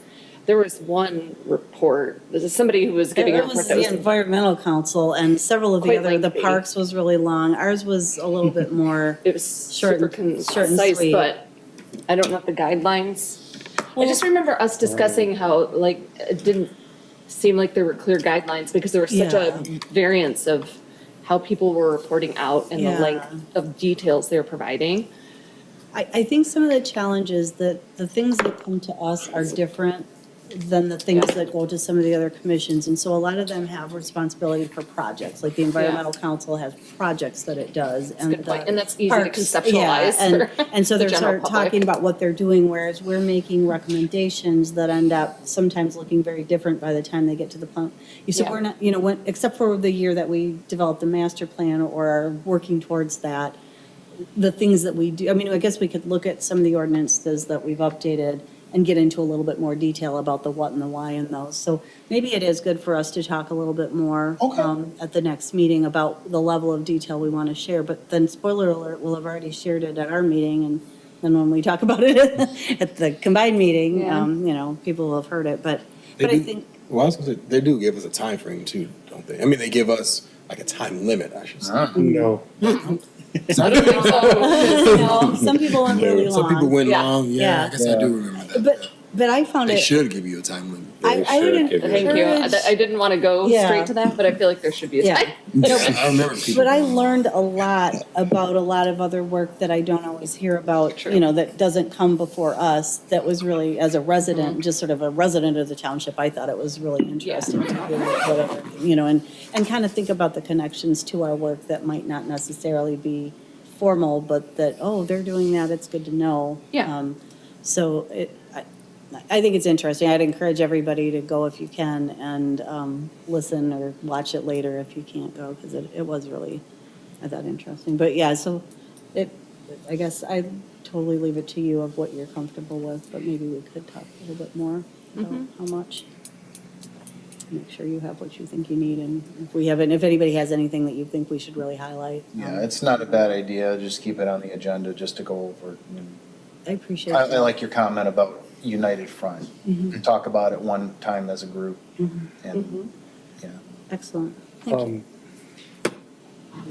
one report. This is somebody who was giving a It report was that the was environmental council and several of the Quite other, the lengthy. parks was really long. Ours was a little bit more, it was Short super and- short and concise, sweet. but I don't know the guidelines. I just remember us discussing how, like, it didn't seem like there were clear guidelines because there was such Yeah. a variance of how people were reporting out and the Yeah. length of details they're providing. I think some of the challenges that the things that come to us are different than the things that go to some of the other commissions. And so a lot of them have responsibility for projects, like the Environmental Council has projects that it does. That's a good point, the and that's easy to parks- conceptualize yeah, for and so the they're general start talking public. about what they're doing, whereas we're making recommendations that end up sometimes looking very different by the time they get to the plan. You said Yeah. we're not, you know, when, except for the year that we developed the master plan or are working towards that, the things that we do, I mean, I guess we could look at some of the ordinances that we've updated and get into a little bit more detail about the what and the why in those. So maybe it is good for us to talk a little bit more at the next meeting about the level of detail we want to share. But then, spoiler alert, we'll have already shared it at our meeting, and then when we talk about it at the combined meeting, Yeah. you know, people will have heard it. But They I do- think, Well, I was gonna say, they do give us a time frame too, don't they? I mean, they give us like a time limit, I should say. No, Some some people went really long. people went Yeah. long, yeah, Yeah. I guess I do remember that. But I found They it. should give you a time limit. I would should give you- Thank you. encourage- I didn't want to go Yeah. straight to that, but I feel like there should be a Yeah. time. I remember people. But I going long. learned a lot about a lot of other work that I don't always hear about, True. you know, that doesn't come before us. That was really, as a resident, just sort of a resident of the township, I thought it was really interesting to hear whatever, you know, and kind of think about the connections to our work that might not necessarily be formal, but that, oh, they're doing that, it's good to know. Yeah. So I think it's interesting. I'd encourage everybody to go if you can and listen or watch it later if you can't go, because it was really, I thought, interesting. But yeah, so I guess I totally leave it to you of what you're comfortable with, but maybe we could talk a little bit more about how much. Make sure you have what you think you need, and if anybody has anything that you think we should really highlight. Yeah, it's not a bad idea, just keep it on the agenda just to go over. I appreciate I that. like your comment about United Front. Mm-hmm. Talk about it one time as a group and, yeah. Excellent. Thank you.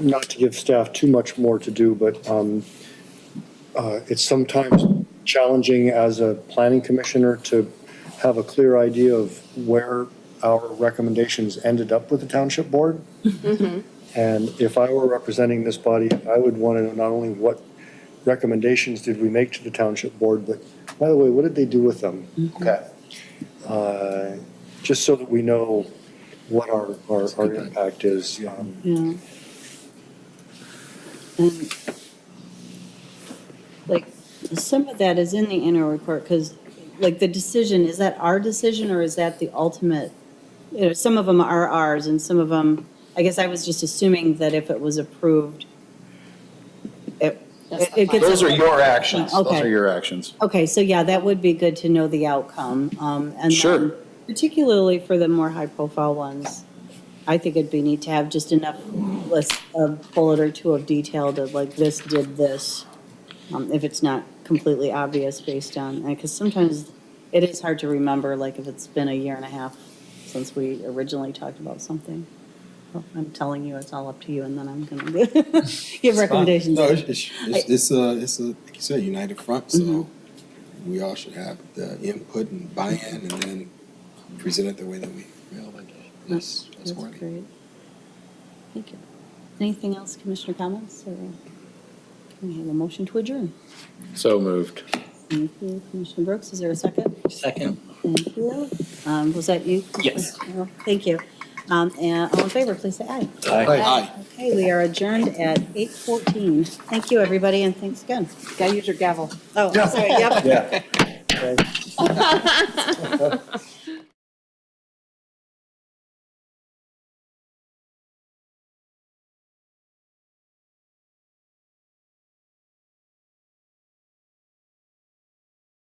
not to give staff too much more to do, but it's sometimes challenging as a planning commissioner to have a clear idea of where our recommendations ended up with the township board. And if I were representing this body, I would want to know not only what recommendations did we make to the township board, but by the way, what did they do with them? Okay. Just so that we know what our impact is. Yeah. And like, some of that is in the annual report, because like the decision, is that our decision or is that the ultimate? You know, some of them are ours and some of them, I guess I was just assuming that if it was approved, it gets. Those are your actions. Those Okay. are your actions. Okay, so yeah, that would be good to know the outcome. And Sure. then particularly for the more high-profile ones, I think it'd be neat to have just enough list, a bullet or two of detail to like, this did this, if it's not completely obvious based on, because sometimes it is hard to remember, like if it's been a year and a half since we originally talked about something. Well, I'm telling you, it's all up to you, and then I'm gonna give recommendations. No, it's like you said, united front, so we all should have the input and buy-in and then present it the way that we feel like that's That's worthy. great. Thank you. Anything else, Commissioner comments, or can we have a motion to adjourn? So moved. Thank you, Commissioner Brooks. Is there a second? Second. Thank you. Was that you? Yes. Commissioner? Thank you. And all in favor, please say aye. Aye. Okay, we are adjourned at 8:14. Thank you, everybody, and thanks again. Gotta use your gavel. Oh, sorry, yep. Yeah. Okay.